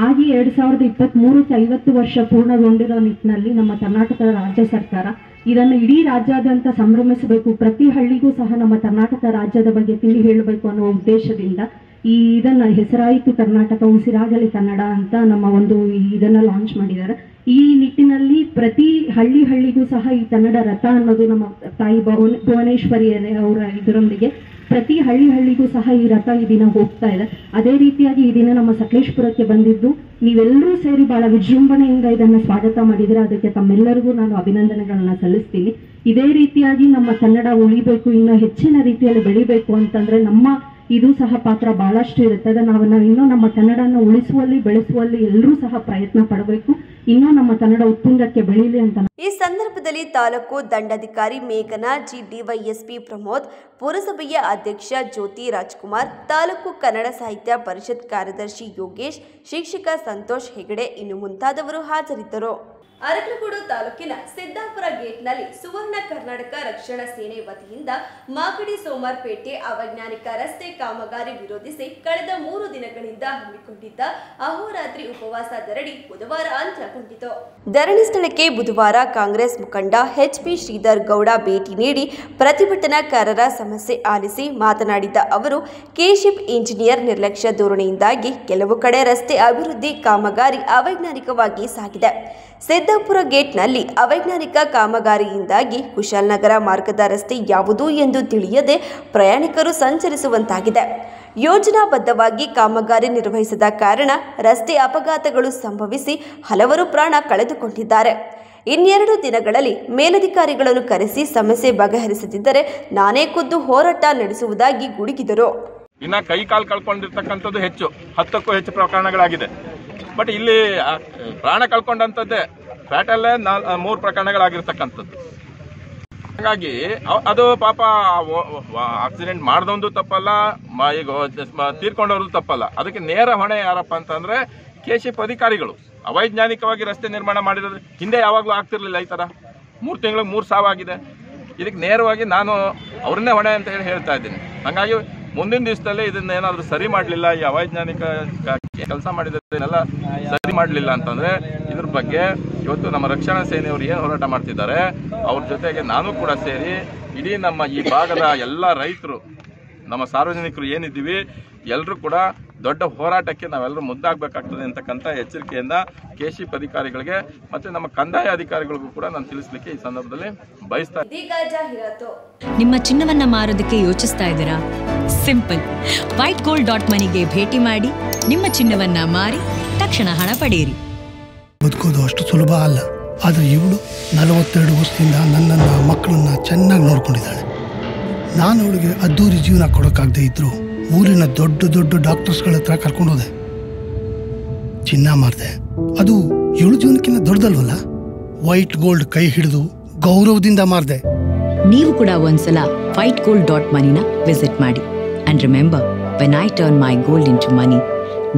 ಆಗಿ 2023ಕ್ಕೆ 50 ವರ್ಷ ಪೂರ್ಣಗೊಂಡಿರೋ ನಿಟ್ಟಿನಲ್ಲಿ ನಮ್ಮ ಕರ್ನಾಟಕದ ರಾಜ್ಯ ಸರ್ಕಾರ ಇದನ್ನು ಇಡೀ ರಾಜ್ಯಾದ್ಯಂತ ಸಂಭ್ರಮಿಸಬೇಕು, ಪ್ರತಿ ಹಳ್ಳಿಗೂ ಸಹ ನಮ್ಮ ಕರ್ನಾಟಕ ರಾಜ್ಯದ ಬಗ್ಗೆ ತಿಳಿ ಹೇಳಬೇಕು ಅನ್ನೋ ಉದ್ದೇಶದಿಂದ ಇದನ್ನ ಹೆಸರಾಯಿತು ಕರ್ನಾಟಕ, ಉಸಿರಾಗಲಿ ಕನ್ನಡ ಅಂತ ನಮ್ಮ ಒಂದು ಇದನ್ನ ಲಾಂಚ್ ಮಾಡಿದ್ದಾರೆ. ಈ ನಿಟ್ಟಿನಲ್ಲಿ ಪ್ರತಿ ಹಳ್ಳಿಗೂ ಸಹ ಈ ಕನ್ನಡ ರಥ ಅನ್ನೋದು ನಮ್ಮ ತಾಯಿ ಭುವನೇಶ್ವರಿ ಅವರ ಇದರೊಂದಿಗೆ ಪ್ರತಿ ಹಳ್ಳಿಗೂ ಸಹ ಈ ರಥ ಈ ದಿನ ಹೋಗ್ತಾ ಇದೆ. ಅದೇ ರೀತಿಯಾಗಿ ಈ ದಿನ ನಮ್ಮ ಸಕಲೇಶಪುರಕ್ಕೆ ಬಂದಿದ್ದು ನೀವೆಲ್ಲರೂ ಸೇರಿ ಬಹಳ ವಿಜೃಂಭಣೆಯಿಂದ ಇದನ್ನು ಸ್ವಾಗತ ಮಾಡಿದರೆ ಅದಕ್ಕೆ ತಮ್ಮೆಲ್ಲರಿಗೂ ನಾನು ಅಭಿನಂದನೆಗಳನ್ನ ಸಲ್ಲಿಸ್ತೀನಿ. ಇದೇ ರೀತಿಯಾಗಿ ನಮ್ಮ ಕನ್ನಡ ಉಳಿಬೇಕು, ಇನ್ನೂ ಹೆಚ್ಚಿನ ರೀತಿಯಲ್ಲಿ ಬೆಳಿಬೇಕು ಅಂತಂದ್ರೆ ನಮ್ಮ ಇದು ಸಹ ಪಾತ್ರ ಬಹಳಷ್ಟು ಇರುತ್ತದೆ. ನಾವು ಇನ್ನೂ ನಮ್ಮ ಕನ್ನಡನ ಉಳಿಸುವಲ್ಲಿ ಬೆಳೆಸುವಲ್ಲಿ ಎಲ್ಲರೂ ಸಹ ಪ್ರಯತ್ನ ಪಡಬೇಕು. ಇನ್ನೂ ನಮ್ಮ ಕನ್ನಡ ಉತ್ತುಂಗಕ್ಕೆ ಬೆಳೀಲಿ ಅಂತ. ಈ ಸಂದರ್ಭದಲ್ಲಿ ತಾಲೂಕು ದಂಡಾಧಿಕಾರಿ ಮೇಘನಾ ಜಿ, ಡಿವೈಎಸ್ಪಿ ಪ್ರಮೋದ್, ಪುರಸಭೆಯ ಅಧ್ಯಕ್ಷ ಜ್ಯೋತಿ ರಾಜ್ಕುಮಾರ್, ತಾಲೂಕು ಕನ್ನಡ ಸಾಹಿತ್ಯ ಪರಿಷತ್ ಕಾರ್ಯದರ್ಶಿ ಯೋಗೇಶ್, ಶಿಕ್ಷಕ ಸಂತೋಷ್ ಹೆಗಡೆ ಇನ್ನು ಮುಂತಾದವರು ಹಾಜರಿದ್ದರು. ಅರಕಲಗೂಡು ತಾಲೂಕಿನ ಸಿದ್ದಾಪುರ ಗೇಟ್ನಲ್ಲಿ ಸುವರ್ಣ ಕರ್ನಾಟಕ ರಕ್ಷಣಾ ಸೇನೆ ವತಿಯಿಂದ ಮಾಗಡಿ ಸೋಮಾರ್ಪೇಟೆ ಅವೈಜ್ಞಾನಿಕ ರಸ್ತೆ ಕಾಮಗಾರಿ ವಿರೋಧಿಸಿ ಕಳೆದ 3 ದಿನಗಳಿಂದ ಹಮ್ಮಿಕೊಂಡಿದ್ದ ಅಹೋರಾತ್ರಿ ಉಪವಾಸ ಧರಣಿ ಬುಧವಾರ ಅಂತ್ಯಗೊಂಡಿತು. ಧರಣಿ ಸ್ಥಳಕ್ಕೆ ಬುಧವಾರ ಕಾಂಗ್ರೆಸ್ ಮುಖಂಡ ಎಚ್.ಪಿ. ಶ್ರೀಧರ್ ಗೌಡ ಭೇಟಿ ನೀಡಿ ಪ್ರತಿಭಟನಾಕಾರರ ಸಮಸ್ಯೆ ಆಲಿಸಿ ಮಾತನಾಡಿದ ಅವರು, ಕೆಶಿಪ್ ಇಂಜಿನಿಯರ್ ನಿರ್ಲಕ್ಷ್ಯ ಧೋರಣೆಯಿಂದಾಗಿ ಕೆಲವು ಕಡೆ ರಸ್ತೆ ಅಭಿವೃದ್ಧಿ ಕಾಮಗಾರಿ ಅವೈಜ್ಞಾನಿಕವಾಗಿ ಸಾಗಿದೆ. ಸಿದ್ದಾಪುರ ಗೇಟ್ನಲ್ಲಿ ಅವೈಜ್ಞಾನಿಕ ಕಾಮಗಾರಿಯಿಂದಾಗಿ ಕುಶಾಲನಗರ ಮಾರ್ಗದ ರಸ್ತೆ ಯಾವುದು ಎಂದು ತಿಳಿಯದೆ ಪ್ರಯಾಣಿಕರು ಸಂಚರಿಸುವಂತಾಗಿದೆ. ಯೋಜನಾಬದ್ಧವಾಗಿ ಕಾಮಗಾರಿ ನಿರ್ವಹಿಸದ ಕಾರಣ ರಸ್ತೆ ಅಪಘಾತಗಳು ಸಂಭವಿಸಿ ಹಲವರು ಪ್ರಾಣ ಕಳೆದುಕೊಂಡಿದ್ದಾರೆ. ಇನ್ನೆರಡು ದಿನಗಳಲ್ಲಿ ಮೇಲಧಿಕಾರಿಗಳನ್ನು ಕರೆಸಿ ಸಮಸ್ಯೆ ಬಗೆಹರಿಸದಿದ್ದರೆ ನಾನೇ ಖುದ್ದು ಹೋರಾಟ ನಡೆಸುವುದಾಗಿ ಗುಡುಗಿದರು. ಇನ್ನು ಕೈ ಕಾಲು ಕಳ್ಕೊಂಡಿರ್ತಕ್ಕಂಥದ್ದು ಹೆಚ್ಚು, 10ಕ್ಕೂ ಹೆಚ್ಚು ಪ್ರಕರಣಗಳಾಗಿದೆ. ಬಟ್ ಇಲ್ಲಿ ಪ್ರಾಣ ಕಳ್ಕೊಂಡಂಥದ್ದೇ ಫ್ಯಾಟಲ್ಲೇ 3 ಪ್ರಕರಣಗಳಾಗಿರ್ತಕ್ಕಂಥದ್ದು. ಹಾಗಾಗಿ ಅದು ಪಾಪ ಆಕ್ಸಿಡೆಂಟ್ ಮಾಡಿದೊಂದು ತಪ್ಪಲ್ಲ, ಈಗ ತೀರ್ಕೊಂಡವ್ರದ್ದು ತಪ್ಪಲ್ಲ. ಅದಕ್ಕೆ ನೇರ ಹೊಣೆ ಯಾರಪ್ಪ ಅಂತಂದ್ರೆ ಕೆಶಿಪ್ ಅಧಿಕಾರಿಗಳು. ಅವೈಜ್ಞಾನಿಕವಾಗಿ ರಸ್ತೆ ನಿರ್ಮಾಣ ಮಾಡಿರೋದು ಹಿಂದೆ ಯಾವಾಗಲೂ ಆಗ್ತಿರ್ಲಿಲ್ಲ. ಈ ಥರ 3 ತಿಂಗಳಿಗೆ 3 ಸಾವಾಗಿದೆ. ಇದಕ್ಕೆ ನೇರವಾಗಿ ನಾನು ಅವ್ರನ್ನೇ ಹೊಣೆ ಅಂತ ಹೇಳ್ತಾ ಇದ್ದೀನಿ. ಹಾಗಾಗಿ ಮುಂದಿನ ದಿವಸದಲ್ಲಿ ಇದನ್ನ ಏನಾದರೂ ಸರಿ ಮಾಡಲಿಲ್ಲ, ಈ ಅವೈಜ್ಞಾನಿಕ ಕೆಲಸ ಮಾಡಿದ್ದನ್ನೆಲ್ಲ ಸರಿ ಮಾಡಲಿಲ್ಲ ಅಂತಂದ್ರೆ ಇದ್ರ ಬಗ್ಗೆ ಇವತ್ತು ನಮ್ಮ ರಕ್ಷಣಾ ಸೇನೆಯವರು ಏನು ಹೋರಾಟ ಮಾಡ್ತಿದ್ದಾರೆ ಅವ್ರ ಜೊತೆಗೆ ನಾನು ಕೂಡ ಸೇರಿ ಇಡೀ ನಮ್ಮ ಈ ಭಾಗದ ಎಲ್ಲ ರೈತರು, ನಮ್ಮ ಸಾರ್ವಜನಿಕರು ಏನಿದ್ದೀವಿ ಎಲ್ಲರೂ ಕೂಡ ದೊಡ್ಡ ಹೋರಾಟಕ್ಕೆ ನಾವೆಲ್ಲರೂ ಮುಂದಾಗಬೇಕಾಗ್ತದೆ ಅಂತಕ್ಕಂಥ ಎಚ್ಚರಿಕೆಯಿಂದ ಕೆಶಿಪ್ ಅಧಿಕಾರಿಗಳಿಗೆ ಮತ್ತೆ ನಮ್ಮ ಕಂದಾಯ ಅಧಿಕಾರಿಗಳಿಗೂ ಕೂಡ ನಾನು ತಿಳಿಸ್ಲಿಕ್ಕೆ ಈ ಸಂದರ್ಭದಲ್ಲಿ ಬಯಸ್ತಾ ಇದ್ದೀನಿ. ನಿಮ್ಮ ಚಿನ್ನವನ್ನ ಮಾರೋದಕ್ಕೆ ಯೋಚಿಸ್ತಾ ಇದ್ದೀರಾ? ಸಿಂಪಲ್, whitegold.moneyಗೆ ಭೇಟಿ ಮಾಡಿ ನಿಮ್ಮ ಚಿನ್ನವನ್ನ ಮಾರಿ ತಕ್ಷಣ ಹಣ ಪಡೆಯಿರಿ. ಬದುಕೋದು ಅಷ್ಟು ಸುಲಭ ಅಲ್ಲ. ಆದರೆ ಇವಳು 42 ವರ್ಷದಿಂದ ನನ್ನನ್ನ ಮಕ್ಕಳನ್ನ ಚೆನ್ನಾಗಿ ನೋಡ್ಕೊಂಡಿದ್ದಾಳೆ. ನಾನು ಅವಳಿಗೆ ಅದ್ದೂರಿ ಜೀವನ ಕೊಡೋಕ್ಕಾಗದೇ ಇದ್ರು ಊರಿನ ದೊಡ್ಡ ದೊಡ್ಡ ಡಾಕ್ಟರ್ಸ್ಗಳ ಹತ್ರ ಕರ್ಕೊಂಡೋದೆ. ಚಿನ್ನ ಮಾರ್ದೆ. ಅದು ಇವಳು ಜೀವನಕ್ಕಿಂತ ದೊಡ್ಡದಲ್ವಲ್ಲ. ವೈಟ್ ಗೋಲ್ಡ್ ಕೈ ಹಿಡಿದು ಗೌರವದಿಂದ ಮಾರ್ದೆ. ನೀವು ಕೂಡ ಒಂದ್ಸಲ whitegold.moneyನ ವಿಸಿಟ್ ಮಾಡಿ. And remember, when I turn my gold into money,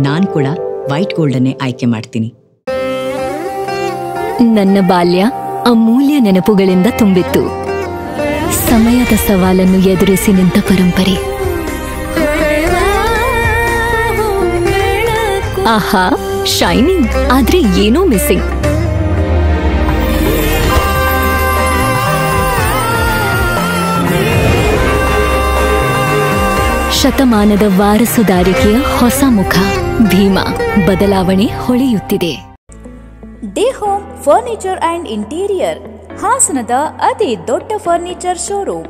ನಾನು ಕೂಡ ವೈಟ್ ಗೋಲ್ಡ್ ಅನ್ನೇ ಆಯ್ಕೆ ಮಾಡ್ತೀನಿ. ನನ್ನ ಬಾಲ್ಯ ಅಮೂಲ್ಯ ನೆನಪುಗಳಿಂದ ತುಂಬಿತ್ತು. ಸಮಯದ ಸವಾಲನ್ನು ಎದುರಿಸಿ ನಿಂತ ಪರಂಪರೆ. ಆಹಾ, ಶೈನಿಂಗ್, ಆದ್ರೆ ಏನೋ ಮಿಸ್ಸಿಂಗ್. ಶತಮಾನದ ವಾರಸುದಾರಿಕೆಯ ಹೊಸ ಮುಖ ಭೀಮಾ. ಬದಲಾವಣೆ ಹೊಳೆಯುತ್ತಿದೆ. Day home furniture and interior, ಹಾಸನದ ಅತಿ ದೊಡ್ಡ ಫರ್ನಿಚರ್ ಶೋರೂಮ್.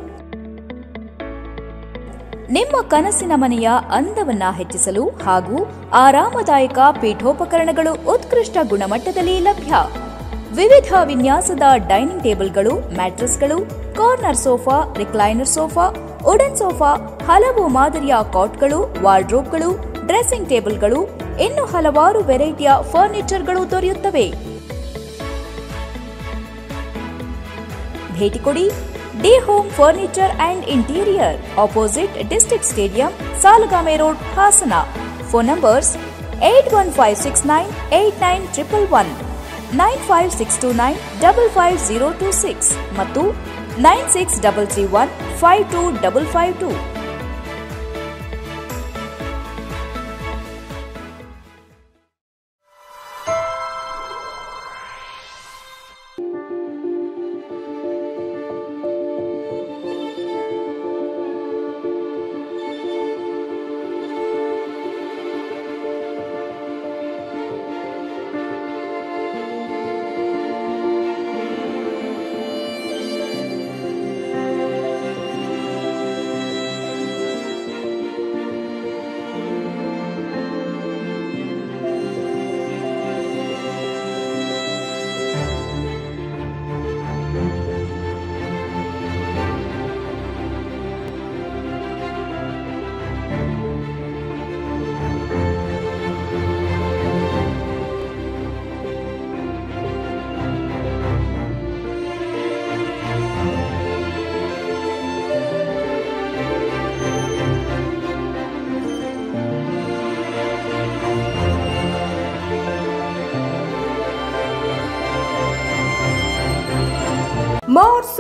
ನಿಮ್ಮ ಕನಸಿನ ಮನೆಯ ಅಂದವನ್ನ ಹೆಚ್ಚಿಸಲು ಹಾಗೂ ಆರಾಮದಾಯಕ ಪೀಠೋಪಕರಣಗಳು ಉತ್ಕೃಷ್ಟ ಗುಣಮಟ್ಟದಲ್ಲಿ ಲಭ್ಯ. ವಿವಿಧ ವಿನ್ಯಾಸದ ಡೈನಿಂಗ್ ಟೇಬಲ್ಗಳು, ಮ್ಯಾಟ್ರೆಸ್ಗಳು, corner sofa, recliner sofa, wooden sofa, ಹಲವು ಮಾದರಿಯ ಕಾಟ್ಗಳು, ವಾರ್ಡ್ರೋಬ್ಗಳು, ಡ್ರೆಸ್ಸಿಂಗ್ ಟೇಬಲ್ಗಳು, ಇನ್ನು ಹಲವಾರು ವೆರೈಟಿಯ ಫರ್ನಿಚರ್ಗಳು ದೊರೆಯುತ್ತವೆ. ಭೇಟಿ ಕೊಡಿ. Day home furniture and interior, opposite district stadium, Salagame road, Hassan. Phone numbers 8156989111, 9562955026 ಮತ್ತು 9633152552.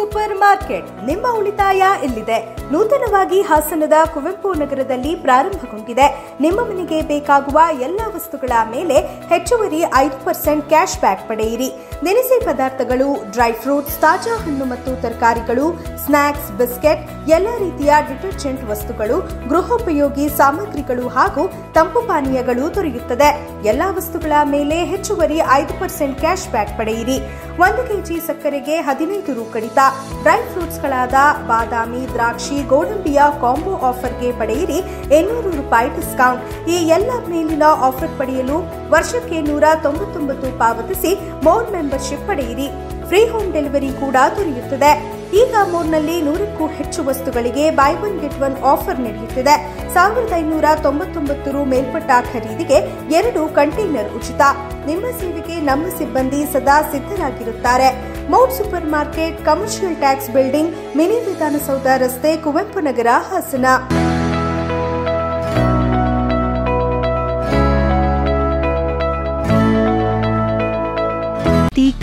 Super market. ನಿಮ್ಮ ಉಳಿತಾಯ ಇಲ್ಲಿದೆ. ನೂತನವಾಗಿ ಹಾಸನದ ಕುವೆಂಪು ನಗರದಲ್ಲಿ ಪ್ರಾರಂಭಗೊಂಡಿದೆ. ನಿಮ್ಮ ಮನೆಗೆ ಬೇಕಾಗುವ ಎಲ್ಲ ವಸ್ತುಗಳ ಮೇಲೆ ಹೆಚ್ಚುವರಿ 5% ಕ್ಯಾಶ್ ಬ್ಯಾಕ್ ಪಡೆಯಿರಿ. ದಿನಸಿ ಪದಾರ್ಥಗಳು, ಡ್ರೈ ಫ್ರೂಟ್ಸ್, ತಾಜಾ ಹಣ್ಣು ಮತ್ತು ತರಕಾರಿಗಳು, ಸ್ನಾಕ್ಸ್, ಬಿಸ್ಕೆಟ್, ಎಲ್ಲ ರೀತಿಯ ಡಿಟರ್ಜೆಂಟ್ ವಸ್ತುಗಳು, ಗೃಹೋಪಯೋಗಿ ಸಾಮಗ್ರಿಗಳು ಹಾಗೂ ತಂಪು ಪಾನೀಯಗಳು ದೊರೆಯುತ್ತದೆ. ಎಲ್ಲಾ ವಸ್ತುಗಳ ಮೇಲೆ ಹೆಚ್ಚುವರಿ 5% ಕ್ಯಾಶ್ ಬ್ಯಾಕ್ ಪಡೆಯಿರಿ. 1 ಕೆಜಿ ಸಕ್ಕರೆಗೆ 15 ರು ಕಡಿತ. ಡ್ರೈ ಫ್ರೂಟ್ಸ್ಗಳಾದ ಬಾದಾಮಿ, ದ್ರಾಕ್ಷಿ, ಗೋಡಂಬಿಯ ಕಾಂಬೋ ಆಫರ್ಗೆ ಪಡೆಯಿರಿ 800 ರೂಪಾಯಿ ಡಿಸ್ಕೌಂಟ್. ಈ ಎಲ್ಲ ಮೇಲಿನ ಆಫರ್ ಪಡೆಯಲು ವರ್ಷಕ್ಕೆ 199 ಪಾವತಿಸಿ ಮೋರ್ ಮೆಂಬರ್ಶಿಪ್ ಪಡೆಯಿರಿ. ಫ್ರೀ ಹೋಮ್ ಡೆಲಿವರಿ ಕೂಡ ದೊರೆಯುತ್ತದೆ. ಈಗ ಮೋರ್ನಲ್ಲಿ 100ಕ್ಕೂ ಹೆಚ್ಚು ವಸ್ತುಗಳಿಗೆ by one get one offer ನಡೆಯುತ್ತಿದೆ. 1599 ರು ಮೇಲ್ಪಟ್ಟ ಖರೀದಿಗೆ 2 ಕಂಟೈನರ್ ಉಚಿತ. ನಿಮ್ಮ ಸೇವೆಗೆ ನಮ್ಮ ಸಿಬ್ಬಂದಿ ಸದಾ ಸಿದ್ಧರಾಗಿರುತ್ತಾರೆ. Mount super market, commercial tax building, mini Vidhana Soudha ರಸ್ತೆ, ಕುವೆಂಪು ನಗರ, ಹಾಸನ.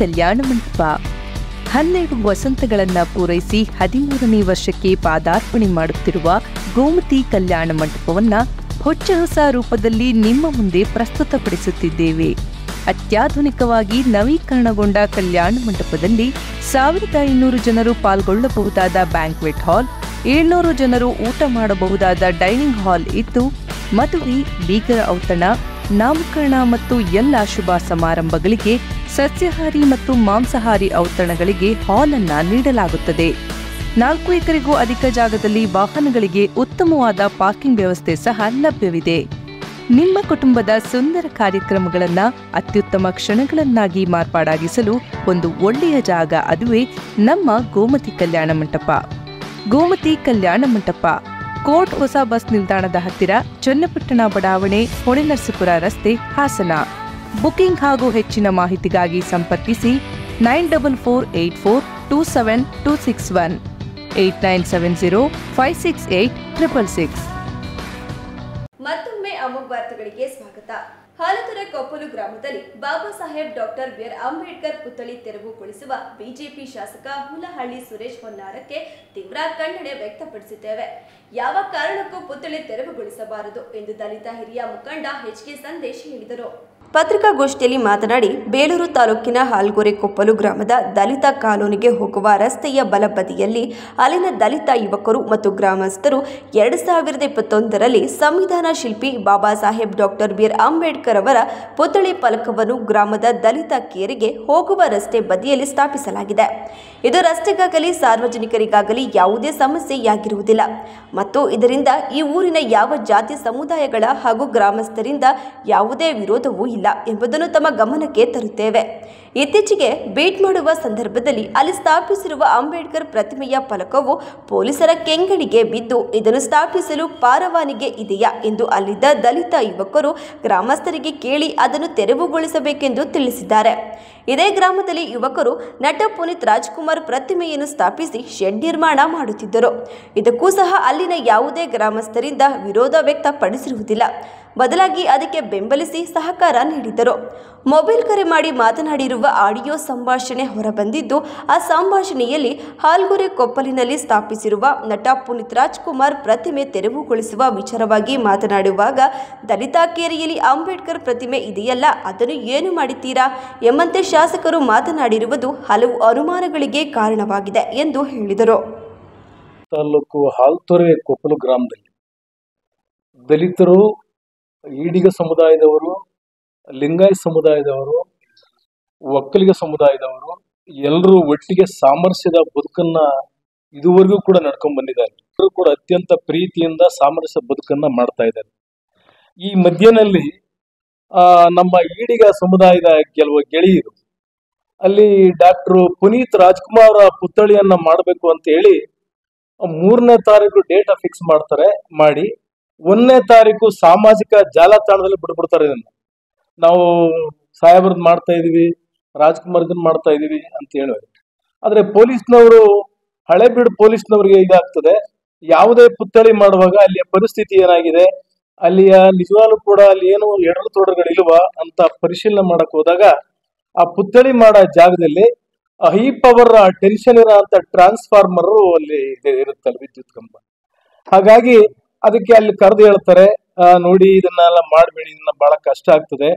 ಕಲ್ಯಾಣ ಮಂಟಪ 12 ವಸಂತಗಳನ್ನ ಪೂರೈಸಿ 13ನೇ ವರ್ಷಕ್ಕೆ ಪಾದಾರ್ಪಣೆ ಮಾಡುತ್ತಿರುವ ಗೋಮತಿ ಕಲ್ಯಾಣ ಮಂಟಪವನ್ನ ಹೊಚ್ಚ ಹೊಸ ರೂಪದಲ್ಲಿ ನಿಮ್ಮ ಮುಂದೆ ಪ್ರಸ್ತುತಪಡಿಸುತ್ತಿದ್ದೇವೆ. ಅತ್ಯಾಧುನಿಕವಾಗಿ ನವೀಕರಣಗೊಂಡ ಕಲ್ಯಾಣ ಮಂಟಪದಲ್ಲಿ 1500 ಜನರು ಪಾಲ್ಗೊಳ್ಳಬಹುದಾದ ಬ್ಯಾಂಕ್ವೆಟ್ ಹಾಲ್, 700 ಜನರು ಊಟ ಮಾಡಬಹುದಾದ ಡೈನಿಂಗ್ ಹಾಲ್ ಇದ್ದು, ಮದುವೆ, ಬೀಗರ ಔತಣ, ನಾಮಕರಣ ಮತ್ತು ಎಲ್ಲ ಶುಭ ಸಮಾರಂಭಗಳಿಗೆ, ಸಸ್ಯಾಹಾರಿ ಮತ್ತು ಮಾಂಸಾಹಾರಿ ಔತಣಗಳಿಗೆ ಹಾಲ್ ಅನ್ನು ನೀಡಲಾಗುತ್ತದೆ. 4 ಎಕರೆಗೂ ಅಧಿಕ ಜಾಗದಲ್ಲಿ ವಾಹನಗಳಿಗೆ ಉತ್ತಮವಾದ ಪಾರ್ಕಿಂಗ್ ವ್ಯವಸ್ಥೆ ಸಹ ಲಭ್ಯವಿದೆ. ನಿಮ್ಮ ಕುಟುಂಬದ ಸುಂದರ ಕಾರ್ಯಕ್ರಮಗಳನ್ನು ಅತ್ಯುತ್ತಮ ಕ್ಷಣಗಳನ್ನಾಗಿ ಮಾರ್ಪಾಡಾಗಿಸಲು ಒಂದು ಒಳ್ಳೆಯ ಜಾಗ, ಅದುವೇ ನಮ್ಮ ಗೋಮತಿ ಕಲ್ಯಾಣ ಮಂಟಪ. ಗೋಮತಿ ಕಲ್ಯಾಣ ಮಂಟಪ, ಕೋರ್ಟ್ ಹೊಸ ಬಸ್ ನಿಲ್ದಾಣದ ಹತ್ತಿರ, ಚನ್ನಪಟ್ಟಣ ಬಡಾವಣೆ, ಹೊಳೆನರಸೀಪುರ ರಸ್ತೆ, ಹಾಸನ. ಬುಕಿಂಗ್ ಹಾಗೂ ಹೆಚ್ಚಿನ ಮಾಹಿತಿಗಾಗಿ ಸಂಪರ್ಕಿಸಿ 9448427261 8970568666. ಮತ್ತೊಮ್ಮೆ ಅಮೋಘ ವಾರ್ತೆಗಳಿಗೆ ಸ್ವಾಗತ. ಹಾಲತುರೆ ಕೊಪ್ಪಲು ಗ್ರಾಮದಲ್ಲಿ ಬಾಬಾ ಸಾಹೇಬ್ ಡಾಕ್ಟರ್ ಬಿ.ಆರ್. ಅಂಬೇಡ್ಕರ್ ಪುತ್ಥಳಿ ತೆರವುಗೊಳಿಸುವ ಬಿಜೆಪಿ ಶಾಸಕ ಹುಲಹಳ್ಳಿ ಸುರೇಶ್ ಹೊನ್ನಾರಕ್ಕೆ ತೀವ್ರ ಖಂಡನೆ ವ್ಯಕ್ತಪಡಿಸಿದ್ದೇವೆ. ಯಾವ ಕಾರಣಕ್ಕೂ ಪುತ್ಥಳಿ ತೆರವುಗೊಳಿಸಬಾರದು ಎಂದು ದಲಿತ ಹಿರಿಯ ಮುಖಂಡ ಎಚ್.ಕೆ. ಸಂದೇಶ್ ಹೇಳಿದರು. ಪತ್ರಿಕಾಗೋಷ್ಠಿಯಲ್ಲಿ ಮಾತನಾಡಿ, ಬೇಲೂರು ತಾಲೂಕಿನ ಹಾಲ್ಗೊರೆ ಕೊಪ್ಪಲು ಗ್ರಾಮದ ದಲಿತ ಕಾಲೋನಿಗೆ ಹೋಗುವ ರಸ್ತೆಯ ಬಲಬದಿಯಲ್ಲಿ ಅಲ್ಲಿನ ದಲಿತ ಯುವಕರು ಮತ್ತು ಗ್ರಾಮಸ್ಥರು 2021ರಲ್ಲಿ ಸಂವಿಧಾನ ಶಿಲ್ಪಿ ಬಾಬಾ ಸಾಹೇಬ್ ಡಾಕ್ಟರ್ ಬಿ.ಆರ್. ಅಂಬೇಡ್ಕರ್ ಅವರ ಪುತ್ಥಳಿ ಫಲಕವನ್ನು ಗ್ರಾಮದ ದಲಿತ ಕೇರಿಗೆ ಹೋಗುವ ರಸ್ತೆ ಬದಿಯಲ್ಲಿ ಸ್ಥಾಪಿಸಲಾಗಿದೆ. ಇದು ರಸ್ತೆಗಾಗಲಿ ಸಾರ್ವಜನಿಕರಿಗಾಗಲಿ ಯಾವುದೇ ಸಮಸ್ಯೆಯಾಗಿರುವುದಿಲ್ಲ ಮತ್ತು ಇದರಿಂದ ಈ ಊರಿನ ಯಾವ ಜಾತಿ ಸಮುದಾಯಗಳ ಹಾಗೂ ಗ್ರಾಮಸ್ಥರಿಂದ ಯಾವುದೇ ವಿರೋಧವೂ ಇಲ್ಲ ಎಂಬುದನ್ನು ತಮ್ಮ ಗಮನಕ್ಕೆ ತರುತ್ತೇವೆ. ಇತ್ತೀಚೆಗೆ ಭೇಟಿ ಮಾಡುವ ಸಂದರ್ಭದಲ್ಲಿ ಅಲ್ಲಿ ಸ್ಥಾಪಿಸಿರುವ ಅಂಬೇಡ್ಕರ್ ಪ್ರತಿಮೆಯ ಫಲಕವು ಪೊಲೀಸರ ಕೆಂಗಣಿಗೆ ಬಿದ್ದು ಇದನ್ನು ಸ್ಥಾಪಿಸಲು ಪರವಾನಗಿ ಇದೆಯಾ ಎಂದು ಅಲ್ಲಿದ್ದ ದಲಿತ ಯುವಕರು ಗ್ರಾಮಸ್ಥರಿಗೆ ಕೇಳಿ ಅದನ್ನು ತೆರವುಗೊಳಿಸಬೇಕೆಂದು ತಿಳಿಸಿದ್ದಾರೆ. ಇದೇ ಗ್ರಾಮದಲ್ಲಿ ಯುವಕರು ನಟ ಪುನೀತ್ ರಾಜ್ಕುಮಾರ್ ಪ್ರತಿಮೆಯನ್ನು ಸ್ಥಾಪಿಸಿ ಶೆಡ್ ನಿರ್ಮಾಣ ಮಾಡುತ್ತಿದ್ದರು. ಇದಕ್ಕೂ ಸಹ ಅಲ್ಲಿನ ಯಾವುದೇ ಗ್ರಾಮಸ್ಥರಿಂದ ವಿರೋಧ ವ್ಯಕ್ತಪಡಿಸಿರುವುದಿಲ್ಲ. ಬದಲಾಗಿ ಅದಕ್ಕೆ ಬೆಂಬಲಿಸಿ ಸಹಕಾರ ನೀಡಿದರು. ಮೊಬೈಲ್ ಕರೆ ಮಾಡಿ ಮಾತನಾಡಿರುವ ಆಡಿಯೋ ಸಂಭಾಷಣೆ ಹೊರಬಂದಿದ್ದು, ಆ ಸಂಭಾಷಣೆಯಲ್ಲಿ ಹಾಲ್ಗೊರೆ ಕೊಪ್ಪಲಿನಲ್ಲಿ ಸ್ಥಾಪಿಸಿರುವ ನಟ ಪುನೀತ್ ರಾಜ್ಕುಮಾರ್ ಪ್ರತಿಮೆ ತೆರವುಗೊಳಿಸುವ ವಿಚಾರವಾಗಿ ಮಾತನಾಡುವಾಗ ದಲಿತ ಕೇರಿಯಲ್ಲಿ ಅಂಬೇಡ್ಕರ್ ಪ್ರತಿಮೆ ಇದೆಯಲ್ಲ, ಅದನ್ನು ಏನು ಮಾಡಿದ್ದೀರಾ ಎಂಬಂತೆ ಶಾಸಕರು ಮಾತನಾಡಿರುವುದು ಹಲವು ಅನುಮಾನಗಳಿಗೆ ಕಾರಣವಾಗಿದೆ ಎಂದು ಹೇಳಿದರು. ತಾಲೂಕು ಹಾಲ್ತೊರೆ ಕೊಪ್ಪಲು ಗ್ರಾಮದಲ್ಲಿ ದಲಿತರು, ಈಡಿಗ ಸಮುದಾಯದವರು, ಲಿಂಗಾಯತ ಸಮುದಾಯದವರು, ಒಕ್ಕಲಿಗ ಸಮುದಾಯದವರು ಎಲ್ಲರೂ ಒಟ್ಟಿಗೆ ಸಾಮರಸ್ಯದ ಬದುಕನ್ನ ಇದುವರೆಗೂ ಕೂಡ ನಡ್ಕೊಂಡ್ ಬಂದಿದ್ದಾರೆ. ಎಲ್ಲರೂ ಕೂಡ ಅತ್ಯಂತ ಪ್ರೀತಿಯಿಂದ ಸಾಮರಸ್ಯ ಬದುಕನ್ನ ಮಾಡ್ತಾ ಇದ್ದಾರೆ. ಈ ಮಧ್ಯದಲ್ಲಿ ನಮ್ಮ ಈಡಿಗ ಸಮುದಾಯದ ಕೆಲವು ಗೆಳೆಯರು ಅಲ್ಲಿ ಡಾಕ್ಟರ್ ಪುನೀತ್ ರಾಜ್ಕುಮಾರ್ ಪುತ್ಥಳಿಯನ್ನ ಮಾಡಬೇಕು ಅಂತ ಹೇಳಿ 3ನೇ ತಾರೀಕು ಡೇಟ್ ಫಿಕ್ಸ್ ಮಾಡಿ 1ನೇ ತಾರೀಕು ಸಾಮಾಜಿಕ ಜಾಲತಾಣದಲ್ಲಿ ಬಿಡ್ಬಿಡ್ತಾರೆ. ಇದನ್ನ ನಾವು ಸಾಹೇಬ್ರದ್ ಮಾಡ್ತಾ ಇದೀವಿ, ರಾಜ್ಕುಮಾರ್ದನ್ ಮಾಡ್ತಾ ಇದೀವಿ ಅಂತ ಹೇಳಿ. ಆದ್ರೆ ಪೊಲೀಸ್ನವರು, ಹಳೆಬೀಡು ಪೊಲೀಸ್ನವ್ರಿಗೆ ಇದಾಗ್ತದೆ. ಯಾವುದೇ ಪುತ್ಥಳಿ ಮಾಡುವಾಗ ಅಲ್ಲಿಯ ಪರಿಸ್ಥಿತಿ ಏನಾಗಿದೆ, ಅಲ್ಲಿಯ ನಿಜವಾಗ್ಲೂ ಕೂಡ ಅಲ್ಲಿ ಏನು ಎಡರು ತೊಡರುಗಳಿಲ್ವಾ ಅಂತ ಪರಿಶೀಲನೆ ಮಾಡಕ್ ಹೋದಾಗ ಆ ಪುತ್ಥಳಿ ಮಾಡೋ ಜಾಗದಲ್ಲಿ ಹೈ ಪವರ್ ಟೆನ್ಷನ್ ಇರೋ ಅಂತ ಟ್ರಾನ್ಸ್ಫಾರ್ಮರ್ ಅಲ್ಲಿ ಇರುತ್ತಲ್ಲ ವಿದ್ಯುತ್ ಕಂಬ. ಹಾಗಾಗಿ ಅದಕ್ಕೆ ಅಲ್ಲಿ ಕರೆದು ಹೇಳ್ತಾರೆ, ನೋಡಿ ಇದನ್ನೆಲ್ಲ ಮಾಡಬೇಡಿ, ಇದನ್ನ ಬಹಳ ಕಷ್ಟ ಆಗ್ತದೆ,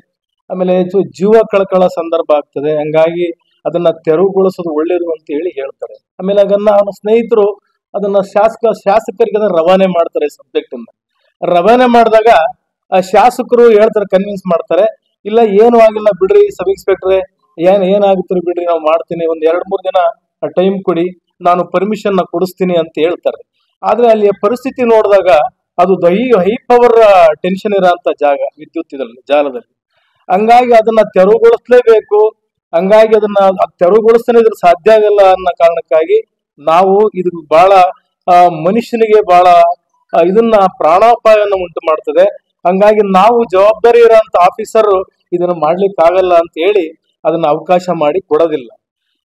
ಆಮೇಲೆ ಜೀವ ಕಳ್ಕೊಳ್ಳೋ ಸಂದರ್ಭ ಆಗ್ತದೆ, ಹಂಗಾಗಿ ಅದನ್ನ ತೆರವುಗೊಳಿಸೋದು ಒಳ್ಳೇದು ಅಂತ ಹೇಳಿ ಹೇಳ್ತಾರೆ. ಆಮೇಲೆ ಅದನ್ನ ಅವನ ಸ್ನೇಹಿತರು ಅದನ್ನ ಶಾಸಕರಿಗೆ ಅದನ್ನ ರವಾನೆ ಮಾಡ್ತಾರೆ. ಸಬ್ಜೆಕ್ಟ್ ಅನ್ನ ರವಾನೆ ಮಾಡಿದಾಗ ಆ ಶಾಸಕರು ಹೇಳ್ತಾರೆ, ಕನ್ವಿನ್ಸ್ ಮಾಡ್ತಾರೆ, ಇಲ್ಲ ಏನು ಆಗಿಲ್ಲ ಬಿಡ್ರಿ ಸಬ್ ಇನ್ಸ್ಪೆಕ್ಟ್ರೆ, ಏನಾಗುತ್ತೆ ಬಿಡ್ರಿ, ನಾವು ಮಾಡ್ತೀನಿ, ಒಂದ್ 2-3 ದಿನ ಟೈಮ್ ಕೊಡಿ, ನಾನು ಪರ್ಮಿಷನ್ ಕೊಡಿಸ್ತೀನಿ ಅಂತ ಹೇಳ್ತಾರೆ. ಆದ್ರೆ ಅಲ್ಲಿ ಪರಿಸ್ಥಿತಿ ನೋಡಿದಾಗ ಅದು ಹೈ ಪವರ್ ಟೆನ್ಷನ್ ಇರೋಂಥ ಜಾಗ ವಿದ್ಯುತ್ ಜಾಲದಲ್ಲಿ. ಹಂಗಾಗಿ ಅದನ್ನ ತೆರವುಗೊಳಿಸ್ಲೇಬೇಕು. ಹಂಗಾಗಿ ಅದನ್ನ ತೆರವುಗೊಳಿಸ್ತಾನೆ ಇದ್ರ ಸಾಧ್ಯ ಆಗಲ್ಲ ಅನ್ನೋ ಕಾರಣಕ್ಕಾಗಿ ನಾವು ಇದು ಬಹಳ ಮನುಷ್ಯನಿಗೆ ಬಹಳ ಇದನ್ನ ಪ್ರಾಣಾಪಾಯವನ್ನು ಉಂಟು ಮಾಡ್ತದೆ. ಹಂಗಾಗಿ ನಾವು ಜವಾಬ್ದಾರಿ ಇರೋಂಥ ಆಫೀಸರ್ ಇದನ್ನ ಮಾಡ್ಲಿಕ್ಕೆ ಆಗಲ್ಲ ಅಂತ ಹೇಳಿ ಅದನ್ನ ಅವಕಾಶ ಮಾಡಿ ಕೊಡೋದಿಲ್ಲ.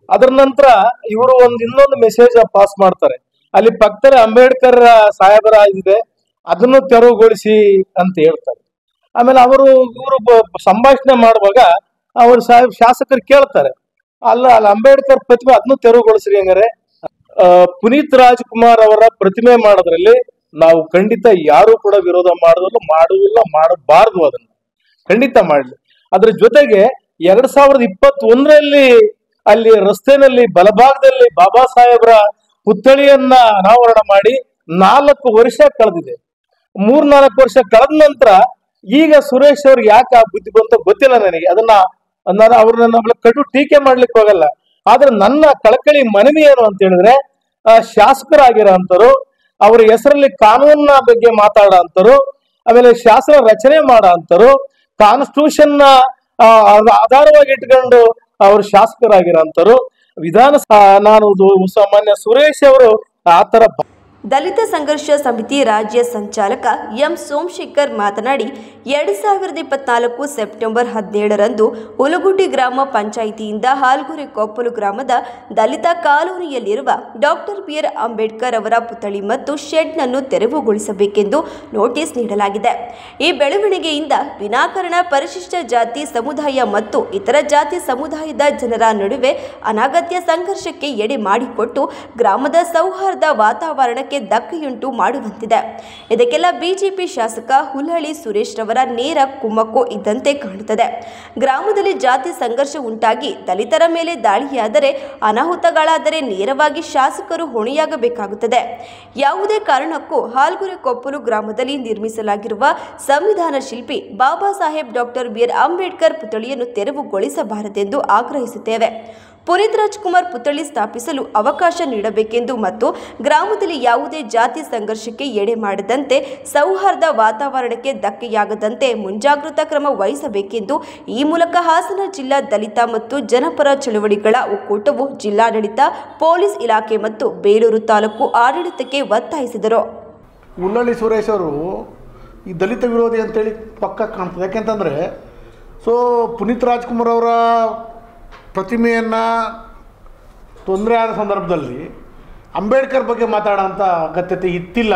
ಅದರ ನಂತರ ಇವರು ಇನ್ನೊಂದು ಮೆಸೇಜ್ ಪಾಸ್ ಮಾಡ್ತಾರೆ, ಅಲ್ಲಿ ಪಕ್ಕದಲ್ಲಿ ಅಂಬೇಡ್ಕರ್ ಸಾಹೇಬರ ಇದೆ ಅದನ್ನು ತೆರವುಗೊಳಿಸಿ ಅಂತ ಹೇಳ್ತಾರೆ. ಆಮೇಲೆ ಇವರು ಸಂಭಾಷಣೆ ಮಾಡುವಾಗ ಅವರು ಶಾಸಕರು ಕೇಳ್ತಾರೆ, ಅಲ್ಲ ಅಂಬೇಡ್ಕರ್ ಪ್ರತಿಮೆ ಅದನ್ನು ತೆರವುಗೊಳಿಸ್ರಿ. ಹಂಗಾರೆ ಪುನೀತ್ ರಾಜ್ಕುಮಾರ್ ಅವರ ಪ್ರತಿಮೆ ಮಾಡೋದ್ರಲ್ಲಿ ನಾವು ಖಂಡಿತ ಯಾರು ಕೂಡ ವಿರೋಧ ಮಾಡುವುದಿಲ್ಲ, ಮಾಡಬಾರ್ದು, ಅದನ್ನ ಖಂಡಿತ ಮಾಡ್ಲಿ. ಅದ್ರ ಜೊತೆಗೆ 2021ರಲ್ಲಿ ಅಲ್ಲಿ ರಸ್ತೆನಲ್ಲಿ ಬಲಭಾಗದಲ್ಲಿ ಬಾಬಾ ಸಾಹೇಬ್ರ ಪುತ್ಥಳಿಯನ್ನ ಅನಾವರಣ ಮಾಡಿ 4 ವರ್ಷ ಕಳೆದಿದೆ. 3-4 ವರ್ಷ ಕಳೆದ ನಂತರ ಈಗ ಸುರೇಶ್ ಅವ್ರಿಗೆ ಯಾಕೆ ಆ ಬುದ್ಧಿ ಬಂತ ಗೊತ್ತಿಲ್ಲ ನನಗೆ. ನಾನು ಅವ್ರನ್ನ ಕಡು ಟೀಕೆ ಮಾಡ್ಲಿಕ್ಕೆ ಹೋಗಲ್ಲ. ಆದ್ರೆ ನನ್ನ ಕಳಕಳಿ ಮನವಿ ಏನು ಅಂತ ಹೇಳಿದ್ರೆ, ಶಾಸಕರಾಗಿರೋ ಅಂತರು, ಅವ್ರ ಹೆಸರಲ್ಲಿ ಕಾನೂನಿನ ಬಗ್ಗೆ ಮಾತಾಡೋ ಅಂತರು, ಆಮೇಲೆ ಶಾಸನ ರಚನೆ ಮಾಡೋ ಅಂತರು, ಕಾನ್ಸ್ಟಿಟ್ಯೂಷನ್ ಆಧಾರವಾಗಿ ಇಟ್ಕೊಂಡು ಅವರು ಶಾಸಕರಾಗಿರೋ ಅಂತರು, ನಾನು ಸಾಮಾನ್ಯ ಸುರೇಶ್ ಅವರು ಆತರ. ದಲಿತ ಸಂಘರ್ಷ ಸಮಿತಿ ರಾಜ್ಯ ಸಂಚಾಲಕ ಎಂ ಸೋಮಶೇಖರ್ ಮಾತನಾಡಿ 2024 ಸೆಪ್ಟೆಂಬರ್ 17ರಂದು ಉಲಗುಡ್ಡಿ ಗ್ರಾಮ ಪಂಚಾಯಿತಿಯಿಂದ ಹಾಲ್ಗುರೆ ಕೊಪ್ಪಲು ಗ್ರಾಮದ ದಲಿತ ಕಾಲೋನಿಯಲ್ಲಿರುವ ಡಾಕ್ಟರ್ ಬಿ ಆರ್ ಅಂಬೇಡ್ಕರ್ ಅವರ ಪುತ್ಥಳಿ ಮತ್ತು ಶೆಡ್ನನ್ನು ತೆರವುಗೊಳಿಸಬೇಕೆಂದು ನೋಟಿಸ್ ನೀಡಲಾಗಿದೆ. ಈ ಬೆಳವಣಿಗೆಯಿಂದ ವಿನಾಕಾರಣ ಪರಿಶಿಷ್ಟ ಜಾತಿ ಸಮುದಾಯ ಮತ್ತು ಇತರ ಜಾತಿ ಸಮುದಾಯದ ಜನರ ನಡುವೆ ಅನಗತ್ಯ ಸಂಘರ್ಷಕ್ಕೆ ಎಡೆ ಮಾಡಿಕೊಟ್ಟು ಗ್ರಾಮದ ಸೌಹಾರ್ದ ವಾತಾವರಣಕ್ಕೆ ಧಕ್ಕೆಯುಂಟು ಮಾಡುವಂತಿದೆ. ಇದಕ್ಕೆಲ್ಲ ಬಿಜೆಪಿ ಶಾಸಕ ಹುಲ್ಲಳ್ಳಿ ಸುರೇಶ್ ರವರ ನೇರ ಕುಮ್ಮಕ್ಕು ಇದ್ದಂತೆ ಕಾಣುತ್ತದೆ. ಗ್ರಾಮದಲ್ಲಿ ಜಾತಿ ಸಂಘರ್ಷ ಉಂಟಾಗಿ ದಲಿತರ ಮೇಲೆ ದಾಳಿಯಾದರೆ, ಅನಾಹುತಗಳಾದರೆ ನೇರವಾಗಿ ಶಾಸಕರು ಹೊಣೆಯಾಗಬೇಕಾಗುತ್ತದೆ. ಯಾವುದೇ ಕಾರಣಕ್ಕೂ ಹಾಲ್ಗುರೆ ಕೊಪ್ಪಲು ಗ್ರಾಮದಲ್ಲಿ ನಿರ್ಮಿಸಲಾಗಿರುವ ಸಂವಿಧಾನ ಶಿಲ್ಪಿ Baba Saheb doctor B R Ambedkar ಪುತ್ಥಳಿಯನ್ನು ತೆರವುಗೊಳಿಸಬಾರದೆಂದು ಆಗ್ರಹಿಸುತ್ತೇವೆ. ಪುನೀತ್ ರಾಜ್ಕುಮಾರ್ ಪುತ್ಥಳಿ ಸ್ಥಾಪಿಸಲು ಅವಕಾಶ ನೀಡಬೇಕೆಂದು ಮತ್ತು ಗ್ರಾಮದಲ್ಲಿ ಯಾವುದೇ ಜಾತಿ ಸಂಘರ್ಷಕ್ಕೆ ಎಡೆ ಮಾಡದಂತೆ, ಸೌಹಾರ್ದ ವಾತಾವರಣಕ್ಕೆ ಧಕ್ಕೆಯಾಗದಂತೆ ಮುಂಜಾಗೃತಾ ಕ್ರಮ ವಹಿಸಬೇಕೆಂದು ಈ ಮೂಲಕ ಹಾಸನ ಜಿಲ್ಲಾ ದಲಿತ ಮತ್ತು ಜನಪರ ಚಳವಳಿಗಳ ಒಕ್ಕೂಟವು ಜಿಲ್ಲಾಡಳಿತ, ಪೊಲೀಸ್ ಇಲಾಖೆ ಮತ್ತು ಬೇಲೂರು ತಾಲೂಕು ಆಡಳಿತಕ್ಕೆ ಒತ್ತಾಯಿಸಿದರು. ಹುಲ್ಲಳ್ಳಿ ಸುರೇಶ್ ಅವರು ಈ ದಲಿತ ವಿರೋಧಿ ಅಂತೇಳಿ ಪಕ್ಕ ಕಾಣ್ತದೆ. ಯಾಕೆಂತಂದರೆ ಪುನೀತ್ ರಾಜ್ಕುಮಾರ್ ಅವರ ಪ್ರತಿಮೆಯನ್ನು ತೊಂದರೆ ಆದ ಸಂದರ್ಭದಲ್ಲಿ ಅಂಬೇಡ್ಕರ್ ಬಗ್ಗೆ ಮಾತಾಡೋಂಥ ಅಗತ್ಯತೆ ಇತ್ತಿಲ್ಲ.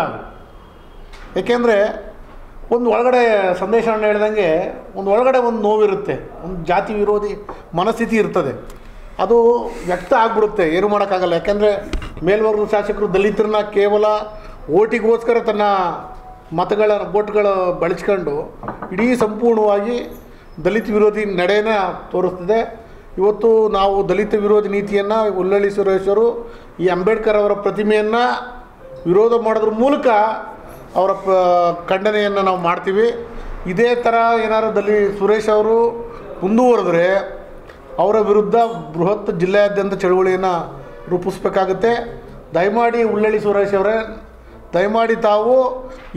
ಏಕೆಂದರೆ ಒಂದು ಒಳಗಡೆ ಸಂದೇಶವನ್ನು ಹೇಳ್ದಂಗೆ ಒಳಗಡೆ ಒಂದು ನೋವಿರುತ್ತೆ, ಒಂದು ಜಾತಿ ವಿರೋಧಿ ಮನಸ್ಥಿತಿ ಇರ್ತದೆ, ಅದು ವ್ಯಕ್ತ ಆಗಿಬಿಡುತ್ತೆ, ಏನು ಮಾಡೋಕ್ಕಾಗಲ್ಲ. ಯಾಕೆಂದರೆ ಮೇಲ್ವರ್ಗದ ಶಾಸಕರು ದಲಿತರನ್ನ ಕೇವಲ ಓಟಿಗೋಸ್ಕರ ತನ್ನ ಓಟ್ಗಳ ಬಳಸ್ಕೊಂಡು ಇಡೀ ಸಂಪೂರ್ಣವಾಗಿ ದಲಿತ ವಿರೋಧಿ ನಡೆನ ತೋರಿಸ್ತದೆ. ಇವತ್ತು ನಾವು ದಲಿತ ವಿರೋಧಿ ನೀತಿಯನ್ನು ಹುಲ್ಲಳ್ಳಿ ಸುರೇಶರು ಈ ಅಂಬೇಡ್ಕರ್ ಅವರ ಪ್ರತಿಮೆಯನ್ನು ವಿರೋಧ ಮಾಡೋದ್ರ ಮೂಲಕ ಅವರ ಖಂಡನೆಯನ್ನು ನಾವು ಮಾಡ್ತೀವಿ. ಇದೇ ಥರ ಏನಾದ್ರು ಸುರೇಶ್ ಅವರು ಮುಂದುವರೆದ್ರೆ ಅವರ ವಿರುದ್ಧ ಬೃಹತ್ ಜಿಲ್ಲೆಯಾದ್ಯಂತ ಚಳುವಳಿಯನ್ನು ರೂಪಿಸಬೇಕಾಗುತ್ತೆ. ದಯಮಾಡಿ ಹುಲ್ಲಳ್ಳಿ ಸುರೇಶ್ ಅವರೇ, ದಯಮಾಡಿ ತಾವು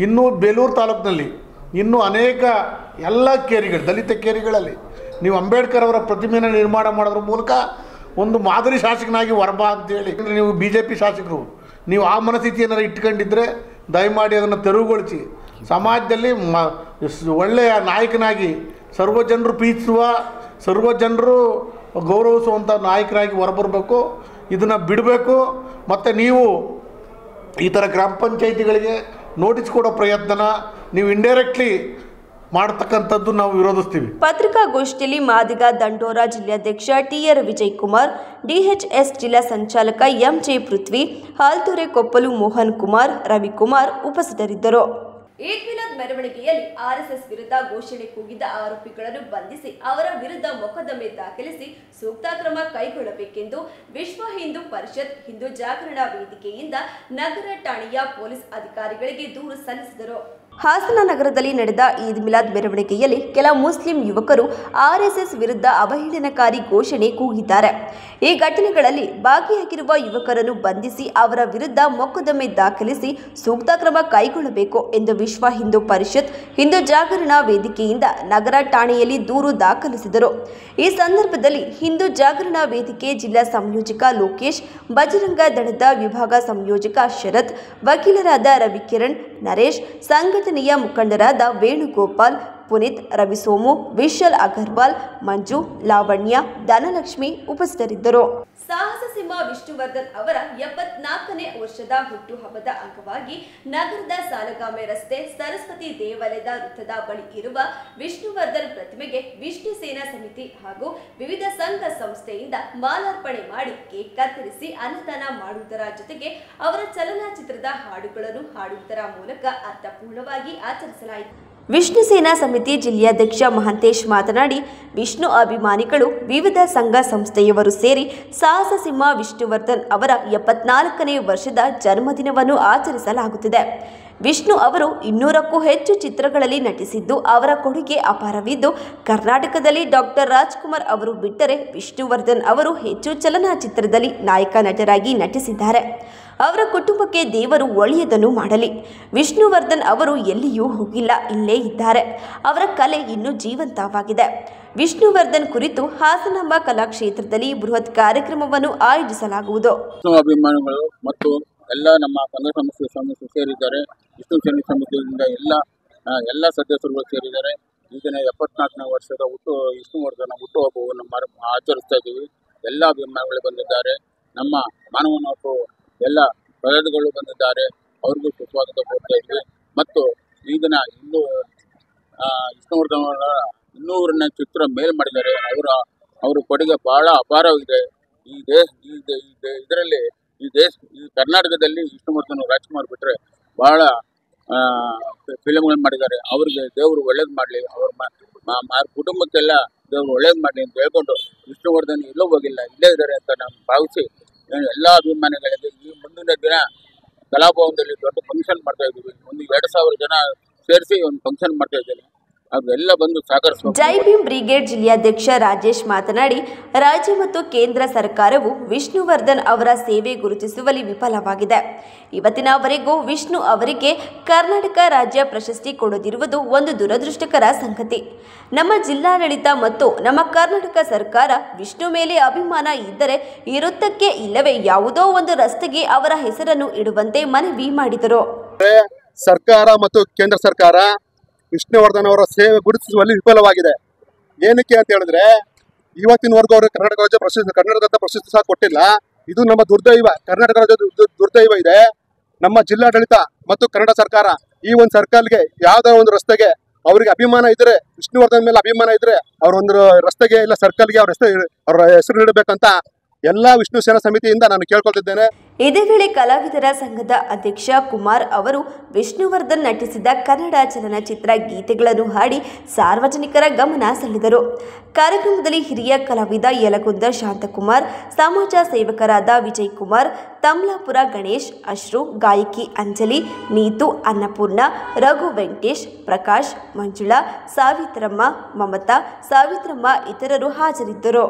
ಇನ್ನೂ ಬೇಲೂರು ತಾಲೂಕಿನಲ್ಲಿ ಇನ್ನೂ ಅನೇಕ ಎಲ್ಲ ಕೇರಿಗಳು, ದಲಿತ ಕೇರಿಗಳಲ್ಲಿ ನೀವು ಅಂಬೇಡ್ಕರ್ ಅವರ ಪ್ರತಿಮೆಯನ್ನು ನಿರ್ಮಾಣ ಮಾಡೋದ್ರ ಮೂಲಕ ಒಂದು ಮಾದರಿ ಶಾಸಕನಾಗಿ ಹೊರಬಾ ಅಂತೇಳಿ. ನೀವು BJP ಶಾಸಕರು, ನೀವು ಆ ಮನಸ್ಥಿತಿಯನ್ನು ಇಟ್ಕೊಂಡಿದ್ದರೆ ದಯಮಾಡಿ ಅದನ್ನು ತೆರವುಗೊಳಿಸಿ ಸಮಾಜದಲ್ಲಿ ಒಳ್ಳೆಯ ನಾಯಕನಾಗಿ ಸರ್ವಜನರು ಪ್ರೀತಿಸುವ, ಸರ್ವಜನರು ಗೌರವಿಸುವಂಥ ನಾಯಕರಾಗಿ ಹೊರಬರಬೇಕು. ಇದನ್ನು ಬಿಡಬೇಕು. ಮತ್ತು ನೀವು ಈ ಥರ ಗ್ರಾಮ ಪಂಚಾಯಿತಿಗಳಿಗೆ ನೋಟಿಸ್ ಕೊಡೋ ಪ್ರಯತ್ನನ ನೀವು ಇಂಡೈರೆಕ್ಟ್ಲಿ ಮಾಡತಕ್ಕಂಥದ್ದು ನಾವು ವಿರೋಧಿಸ್ತೀವಿ. ಪತ್ರಿಕಾಗೋಷ್ಠಿಯಲ್ಲಿ ಮಾದಿಗ ದಂಡೋರ ಜಿಲ್ಲಾಧ್ಯಕ್ಷ ಟಿಆರ್ ವಿಜಯಕುಮಾರ್, ಡಿಎಚ್ಎಸ್ ಜಿಲ್ಲಾ ಸಂಚಾಲಕ ಎಂಜೆ ಪೃಥ್ವಿ, ಹಾಲ್ತೂರೆ ಕೊಪ್ಪಲು ಮೋಹನ್ ಕುಮಾರ್, ರವಿಕುಮಾರ್ ಉಪಸ್ಥಿತರಿದ್ದರು. ಈದ್ ಮಿಲಾದ್ ಮೆರವಣಿಗೆಯಲ್ಲಿ ಆರ್ಎಸ್ಎಸ್ ವಿರುದ್ಧ ಘೋಷಣೆ ಕೂಗಿದ್ದ ಆರೋಪಿಗಳನ್ನು ಬಂಧಿಸಿ ಅವರ ವಿರುದ್ಧ ಮೊಕದ್ದಮೆ ದಾಖಲಿಸಿ ಸೂಕ್ತ ಕ್ರಮ ಕೈಗೊಳ್ಳಬೇಕೆಂದು ವಿಶ್ವ ಹಿಂದೂ ಪರಿಷತ್, ಹಿಂದೂ ಜಾಗರಣಾ ವೇದಿಕೆಯಿಂದ ನಗರ ಠಾಣೆಯ ಪೊಲೀಸ್ ಅಧಿಕಾರಿಗಳಿಗೆ ದೂರು ಸಲ್ಲಿಸಿದರು. ಹಾಸನ ನಗರದಲ್ಲಿ ನಡೆದ ಈದ್ ಮಿಲಾದ್ ಮೆರವಣಿಗೆಯಲ್ಲಿ ಕೆಲ ಮುಸ್ಲಿಂ ಯುವಕರು ಆರ್ಎಸ್ಎಸ್ ವಿರುದ್ಧ ಅವಹೇಳನಕಾರಿ ಘೋಷಣೆ ಕೂಗಿದ್ದಾರೆ. ಈ ಘಟನೆಗಳಲ್ಲಿ ಭಾಗಿಯಾಗಿರುವ ಯುವಕರನ್ನು ಬಂಧಿಸಿ ಅವರ ವಿರುದ್ಧ ಮೊಕದ್ದಮೆ ದಾಖಲಿಸಿ ಸೂಕ್ತ ಕ್ರಮ ಕೈಗೊಳ್ಳಬೇಕು ಎಂದು ವಿಶ್ವ ಹಿಂದೂ ಪರಿಷತ್, ಹಿಂದೂ ಜಾಗರಣಾ ವೇದಿಕೆಯಿಂದ ನಗರ ಠಾಣೆಯಲ್ಲಿ ದೂರು ದಾಖಲಿಸಿದರು. ಈ ಸಂದರ್ಭದಲ್ಲಿ ಹಿಂದೂ ಜಾಗರಣಾ ವೇದಿಕೆ ಜಿಲ್ಲಾ ಸಂಯೋಜಕ ಲೋಕೇಶ್, ಬಜರಂಗ ದಳದ ವಿಭಾಗ ಸಂಯೋಜಕ ಶರತ್, ವಕೀಲರಾದ ರವಿಕಿರಣ್, ನರೇಶ್, ಸಂಘಟನೆಯ ಮುಖಂಡರಾದ ವೇಣುಗೋಪಾಲ್, ಪುನೀತ್, ರವಿಸೋಮು, ವಿಶಾಲ್ ಅಗರ್ವಾಲ್, ಮಂಜು, ಲಾವಣ್ಯ, ಧನಲಕ್ಷ್ಮಿ ಉಪಸ್ಥಿತರಿದ್ದರು. ಸಾಹಸ ಸಿಂಹ ವಿಷ್ಣುವರ್ಧನ್ ಅವರ 74ನೇ ವರ್ಷದ ಹುಟ್ಟುಹಬ್ಬದ ಅಂಗವಾಗಿ ನಗರದ ಸಾಲಗಾಮೆ ರಸ್ತೆ ಸರಸ್ವತಿ ದೇವಾಲಯದ ವೃತ್ತದ ಬಳಿ ಇರುವ ವಿಷ್ಣುವರ್ಧನ್ ಪ್ರತಿಮೆಗೆ ವಿಷ್ಣು ಸೇನಾ ಸಮಿತಿ ಹಾಗೂ ವಿವಿಧ ಸಂಘ ಸಂಸ್ಥೆಯಿಂದ ಮಾಲಾರ್ಪಣೆ ಮಾಡಿ ಕೇಕ್ ಕತ್ತರಿಸಿ ಅನ್ನದಾನ ಮಾಡುವುದರ ಜೊತೆಗೆ ಅವರ ಚಲನಚಿತ್ರದ ಹಾಡುಗಳನ್ನು ಹಾಡುವುದರ ಮೂಲಕ ಅರ್ಥಪೂರ್ಣವಾಗಿ ಆಚರಿಸಲಾಯಿತು. ವಿಷ್ಣು ಸೇನಾ ಸಮಿತಿ ಜಿಲ್ಲಾಧ್ಯಕ್ಷ ಮಹಂತೇಶ್ ಮಾತನಾಡಿ, ವಿಷ್ಣು ಅಭಿಮಾನಿಗಳು ವಿವಿಧ ಸಂಘ ಸಂಸ್ಥೆಯವರು ಸೇರಿ ಸಾಹಸ ಸಿಂಹ ವಿಷ್ಣುವರ್ಧನ್ ಅವರ 74ನೇ ವರ್ಷದ ಜನ್ಮದಿನವನ್ನು ಆಚರಿಸಲಾಗುತ್ತಿದೆ. ವಿಷ್ಣು ಅವರು 200ಕ್ಕೂ ಹೆಚ್ಚು ಚಿತ್ರಗಳಲ್ಲಿ ನಟಿಸಿದ್ದು ಅವರ ಕೊಡುಗೆ ಅಪಾರವಿದ್ದು, ಕರ್ನಾಟಕದಲ್ಲಿ ಡಾಕ್ಟರ್ ರಾಜ್ಕುಮಾರ್ ಅವರು ಬಿಟ್ಟರೆ ವಿಷ್ಣುವರ್ಧನ್ ಅವರು ಹೆಚ್ಚು ಚಲನಚಿತ್ರದಲ್ಲಿ ನಾಯಕ ನಟರಾಗಿ ನಟಿಸಿದ್ದಾರೆ. ಅವರ ಕುಟುಂಬಕ್ಕೆ ದೇವರು ಒಳ್ಳೆಯದನ್ನು ಮಾಡಲಿ. ವಿಷ್ಣುವರ್ಧನ್ ಅವರು ಎಲ್ಲಿಯೂ ಹೋಗಿಲ್ಲ, ಇಲ್ಲೇ ಇದ್ದಾರೆ. ಅವರ ಕಲೆ ಇನ್ನೂ ಜೀವಂತವಾಗಿದೆ. ವಿಷ್ಣುವರ್ಧನ್ ಕುರಿತು ಹಾಸನಾಂಬ ಕಲಾಕ್ಷೇತ್ರದಲ್ಲಿ ಬೃಹತ್ ಕಾರ್ಯಕ್ರಮವನ್ನು ಆಯೋಜಿಸಲಾಗುವುದು. ಅಭಿಮಾನಿಗಳು ಮತ್ತು ಎಲ್ಲ ನಮ್ಮ ಸಂಘ ಸಂಸ್ಥೆ ಸೇರಿದ್ದಾರೆ. ವಿಷ್ಣು ಸೇನಾ ಸಮಿತಿಯಿಂದ ಎಲ್ಲ ಸದಸ್ಯರುಗಳು ಸೇರಿದ್ದಾರೆ. ಈಗಿನ 74ನೇ ವರ್ಷದ ವಿಷ್ಣುವರ್ಧನ ಹುಟ್ಟುಹಬ್ಬವನ್ನು ಆಚರಿಸ್ತಾ ಇದ್ದೀವಿ. ಎಲ್ಲ ಅಭಿಮಾನಿಗಳು ಬಂದಿದ್ದಾರೆ. ನಮ್ಮ ಮಾನವನವರು ಎಲ್ಲ ಪ್ರಜೆಗಳು ಬಂದಿದ್ದಾರೆ. ಅವ್ರಿಗೂ ಸುಸ್ವಾಗತ ಕೊಡ್ತಾ ಇದ್ವಿ. ಮತ್ತು ಈಗಿನ ವಿಷ್ಣುವರ್ಧನ್ ಅವರ 200ನೇ ಚಿತ್ರ ಮೇಲ್ ಮಾಡಿದ್ದಾರೆ. ಅವರ ಕೊಡುಗೆ ಬಹಳ ಅಪಾರವಾಗಿದೆ. ಇದರಲ್ಲಿ ಈ ಕರ್ನಾಟಕದಲ್ಲಿ ವಿಷ್ಣುವರ್ಧನ್ ರಾಜ್ಕುಮಾರ್ ಬಿಟ್ಟರೆ ಬಹಳ ಫಿಲ್ಮ್ಗಳನ್ನು ಮಾಡಿದ್ದಾರೆ. ಅವರಿಗೆ ದೇವರು ಒಳ್ಳೇದು ಮಾಡಲಿ, ಅವ್ರ ಕುಟುಂಬಕ್ಕೆಲ್ಲ ದೇವರು ಒಳ್ಳೇದು ಮಾಡಲಿ ಅಂತ ಹೇಳ್ಕೊಂಡು ವಿಷ್ಣುವರ್ಧನ್ ಎಲ್ಲೂ ಹೋಗಿಲ್ಲ, ಇಲ್ಲೇ ಇದ್ದಾರೆ ಅಂತ ನಾನು ಭಾವಿಸಿ ಎಲ್ಲ ಅಭಿಮಾನಿಗಳಿಗೆ ಈ ಮುಂದಿನ ದಿನ ಕಲಾಭವನದಲ್ಲಿ ದೊಡ್ಡ ಫಂಕ್ಷನ್ ಮಾಡ್ತಾ ಇದ್ದೀವಿ. ಒಂದು 2000 ಜನ ಸೇರಿಸಿ ಒಂದು ಫಂಕ್ಷನ್ ಮಾಡ್ತಾ ಇದ್ದೇನೆ. ಅದೆಲ್ಲ ಬಂದು ಸಹಕರಿಸಬೇಕು. ಜೈ ಭೀಮ್ ಬ್ರಿಗೇಡ್ ಜಿಲ್ಲಾಧ್ಯಕ್ಷ ರಾಜೇಶ್ ಮಾತನಾಡಿ, ರಾಜ್ಯ ಮತ್ತು ಕೇಂದ್ರ ಸರ್ಕಾರವು ವಿಷ್ಣುವರ್ಧನ್ ಅವರ ಸೇವೆ ಗುರುತಿಸುವಲ್ಲಿ ವಿಫಲವಾಗಿದೆ. ಇವತ್ತಿನವರೆಗೂ ವಿಷ್ಣು ಅವರಿಗೆ ಕರ್ನಾಟಕ ರಾಜ್ಯ ಪ್ರಶಸ್ತಿ ಕೊಡದಿರುವುದು ಒಂದು ದುರದೃಷ್ಟಕರ ಸಂಗತಿ. ನಮ್ಮ ಜಿಲ್ಲಾಡಳಿತ ಮತ್ತು ನಮ್ಮ ಕರ್ನಾಟಕ ಸರ್ಕಾರ ವಿಷ್ಣು ಮೇಲೆ ಅಭಿಮಾನ ಇದ್ದರೆ ಈ ವೃತ್ತಕ್ಕೆ ಇಲ್ಲವೇ ಯಾವುದೋ ಒಂದು ರಸ್ತೆಗೆ ಅವರ ಹೆಸರನ್ನು ಇಡುವಂತೆ ಮನವಿ ಮಾಡಿದರು. ಸರ್ಕಾರ ಮತ್ತು ಕೇಂದ್ರ ಸರ್ಕಾರ ವಿಷ್ಣುವರ್ಧನ್ ಅವರ ಸೇವೆ ಗುರುತಿಸುವಲ್ಲಿ ವಿಫಲವಾಗಿದೆ. ಏನಕ್ಕೆ ಅಂತ ಹೇಳಿದ್ರೆ ಇವತ್ತಿನವರೆಗೂ ಅವರು ಕರ್ನಾಟಕ ರಾಜ್ಯ ಪ್ರಶಸ್ತಿ ಸಹ ಕೊಟ್ಟಿಲ್ಲ. ಇದು ನಮ್ಮ ದುರ್ದೈವ, ಕರ್ನಾಟಕ ರಾಜ್ಯದ ದುರ್ದೈವ ಇದೆ. ನಮ್ಮ ಜಿಲ್ಲಾಡಳಿತ ಮತ್ತು ಕನ್ನಡ ಸರ್ಕಾರ ಈ ಒಂದು ಸರ್ಕಲ್ಗೆ ಯಾವುದೋ ಒಂದು ರಸ್ತೆಗೆ ಅವರಿಗೆ ಅಭಿಮಾನ ಇದ್ರೆ, ವಿಷ್ಣುವರ್ಧನ್ ಮೇಲೆ ಅಭಿಮಾನ ಇದ್ರೆ ಅವ್ರ ಒಂದು ರಸ್ತೆಗೆ ಇಲ್ಲ ಸರ್ಕಲ್ಗೆ ಅವ್ರ ಹೆಸರು ನೀಡಬೇಕಂತ ಎಲ್ಲ ವಿಷ್ಣು ಸೇನಾ ಸಮಿತಿಯಿಂದ ನಾನು ಕೇಳ್ಕೊಳ್ತಿದ್ದೇನೆ. ಇದೇ ವೇಳೆ ಕಲಾವಿದರ ಸಂಘದ ಅಧ್ಯಕ್ಷ ಕುಮಾರ್ ಅವರು ವಿಷ್ಣುವರ್ಧನ್ ನಟಿಸಿದ ಕನ್ನಡ ಚಲನಚಿತ್ರ ಗೀತೆಗಳನ್ನು ಹಾಡಿ ಸಾರ್ವಜನಿಕರ ಗಮನ ಸೆಳೆದರು. ಕಾರ್ಯಕ್ರಮದಲ್ಲಿ ಹಿರಿಯ ಕಲಾವಿದ ಯಲಗುಂದ ಶಾಂತಕುಮಾರ್, ಸಮಾಜ ಸೇವಕರಾದ ವಿಜಯ್ ಕುಮಾರ್, ತಮ್ಲಾಪುರ ಗಣೇಶ್, ಅಶ್ರು, ಗಾಯಕಿ ಅಂಜಲಿ, ನೀತು, ಅನ್ನಪೂರ್ಣ, ರಘು, ವೆಂಕಟೇಶ್, ಪ್ರಕಾಶ್, ಮಂಜುಳಾ, ಸಾವಿತ್ರಮ್ಮ, ಮಮತಾ, ಸಾವಿತ್ರಮ್ಮ ಇತರರು ಹಾಜರಿದ್ದರು.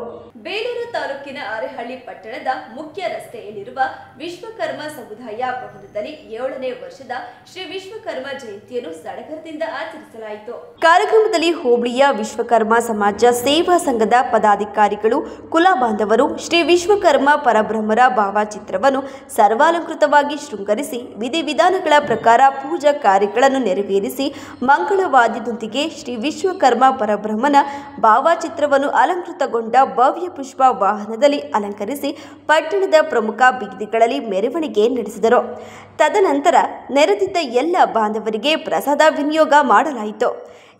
ಬೇಲೂರು ತಾಲೂಕಿನ ಅರೆಹಳ್ಳಿ ಪಟ್ಟಣದ ಮುಖ್ಯ ರಸ್ತೆಯಲ್ಲಿರುವ ವಿಶ್ವಕರ್ಮ ಸಮುದಾಯ ಭವನದಲ್ಲಿ 7ನೇ ವರ್ಷದ ಶ್ರೀ ವಿಶ್ವಕರ್ಮ ಜಯಂತಿಯನ್ನು ಸಡಗರದಿಂದ ಆಚರಿಸಲಾಯಿತು. ಕಾರ್ಯಕ್ರಮದಲ್ಲಿ ಹೋಬಳಿಯ ವಿಶ್ವಕರ್ಮ ಸಮಾಜ ಸೇವಾ ಸಂಘದ ಪದಾಧಿಕಾರಿಗಳು, ಕುಲ ಬಾಂಧವರು ಶ್ರೀ ವಿಶ್ವಕರ್ಮ ಪರಬ್ರಹ್ಮರ ಭಾವಚಿತ್ರವನ್ನು ಸರ್ವಾಲಂಕೃತವಾಗಿ ಶೃಂಗರಿಸಿ ವಿಧಿವಿಧಾನಗಳ ಪ್ರಕಾರ ಪೂಜಾ ಕಾರ್ಯಗಳನ್ನು ನೆರವೇರಿಸಿ ಮಂಗಳವಾದ್ಯದೊಂದಿಗೆ ಶ್ರೀ ವಿಶ್ವಕರ್ಮ ಪರಬ್ರಹ್ಮನ ಭಾವಚಿತ್ರವನ್ನು ಅಲಂಕೃತಗೊಂಡ ಭವ್ಯ ಪುಷ್ಪ ವಾಹನದಲ್ಲಿ ಅಲಂಕರಿಸಿ ಪಟ್ಟಣದ ಪ್ರಮುಖ ಬೀದಿಗಳಲ್ಲಿ ಮೆರವಣಿಗೆ ನಡೆಸಿದರು. ತದನಂತರ ನೆರೆದಿದ್ದ ಎಲ್ಲ ಬಾಂಧವರಿಗೆ ಪ್ರಸಾದ ವಿನಿಯೋಗ ಮಾಡಲಾಯಿತು.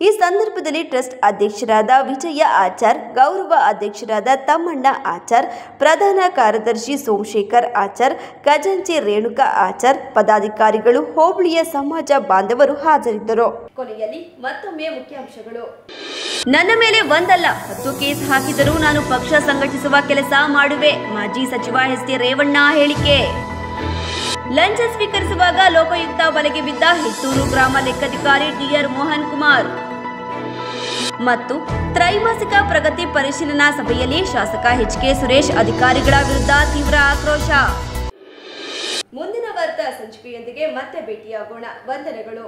ಈ ಸಂದರ್ಭದಲ್ಲಿ ಟ್ರಸ್ಟ್ ಅಧ್ಯಕ್ಷರಾದ ವಿಜಯ ಆಚಾರ್, ಗೌರವ ಅಧ್ಯಕ್ಷರಾದ ತಮ್ಮಣ್ಣ ಆಚಾರ್, ಪ್ರಧಾನ ಕಾರ್ಯದರ್ಶಿ ಸೋಮಶೇಖರ್ ಆಚಾರ್, ಖಜಾಂಚಿ ರೇಣುಕಾ ಆಚಾರ್, ಪದಾಧಿಕಾರಿಗಳು, ಹೋಬಳಿಯ ಸಮಾಜ ಬಾಂಧವರು ಹಾಜರಿದ್ದರು. ಕೊನೆಯಲ್ಲಿ ಮತ್ತೊಮ್ಮೆ ಮುಖ್ಯಾಂಶಗಳು. ನನ್ನ ಮೇಲೆ ಒಂದಲ್ಲ 10 ಕೇಸ್ ಹಾಕಿದರೂ ನಾನು ಪಕ್ಷ ಸಂಘಟಿಸುವ ಕೆಲಸ ಮಾಡುವೆ. ಮಾಜಿ ಸಚಿವ ಎಸ್ ಟಿ ರೇವಣ್ಣ ಹೇಳಿಕೆ. ಲಂಚ ಸ್ವೀಕರಿಸುವಾಗ ಲೋಕಾಯುಕ್ತ ಬಲೆಗೆ ಬಿದ್ದ ಹಿತ್ತೂರು ಗ್ರಾಮ ಲೆಕ್ಕಾಧಿಕಾರಿ ಡಿಆರ್ ಮೋಹನ್ ಕುಮಾರ್. ಮತ್ತು ತ್ರೈಮಾಸಿಕ ಪ್ರಗತಿ ಪರಿಶೀಲನಾ ಸಭೆಯಲ್ಲಿ ಶಾಸಕ ಎಚ್.ಕೆ. ಸುರೇಶ್ ಅಧಿಕಾರಿಗಳ ವಿರುದ್ಧ ತೀವ್ರ ಆಕ್ರೋಶ. ಮುಂದಿನ ವಾರ್ತಾ ಸಂಚಿಕೆಯೊಂದಿಗೆ ಮತ್ತೆ ಭೇಟಿಯಾಗೋಣ. ವಂದನೆಗಳು.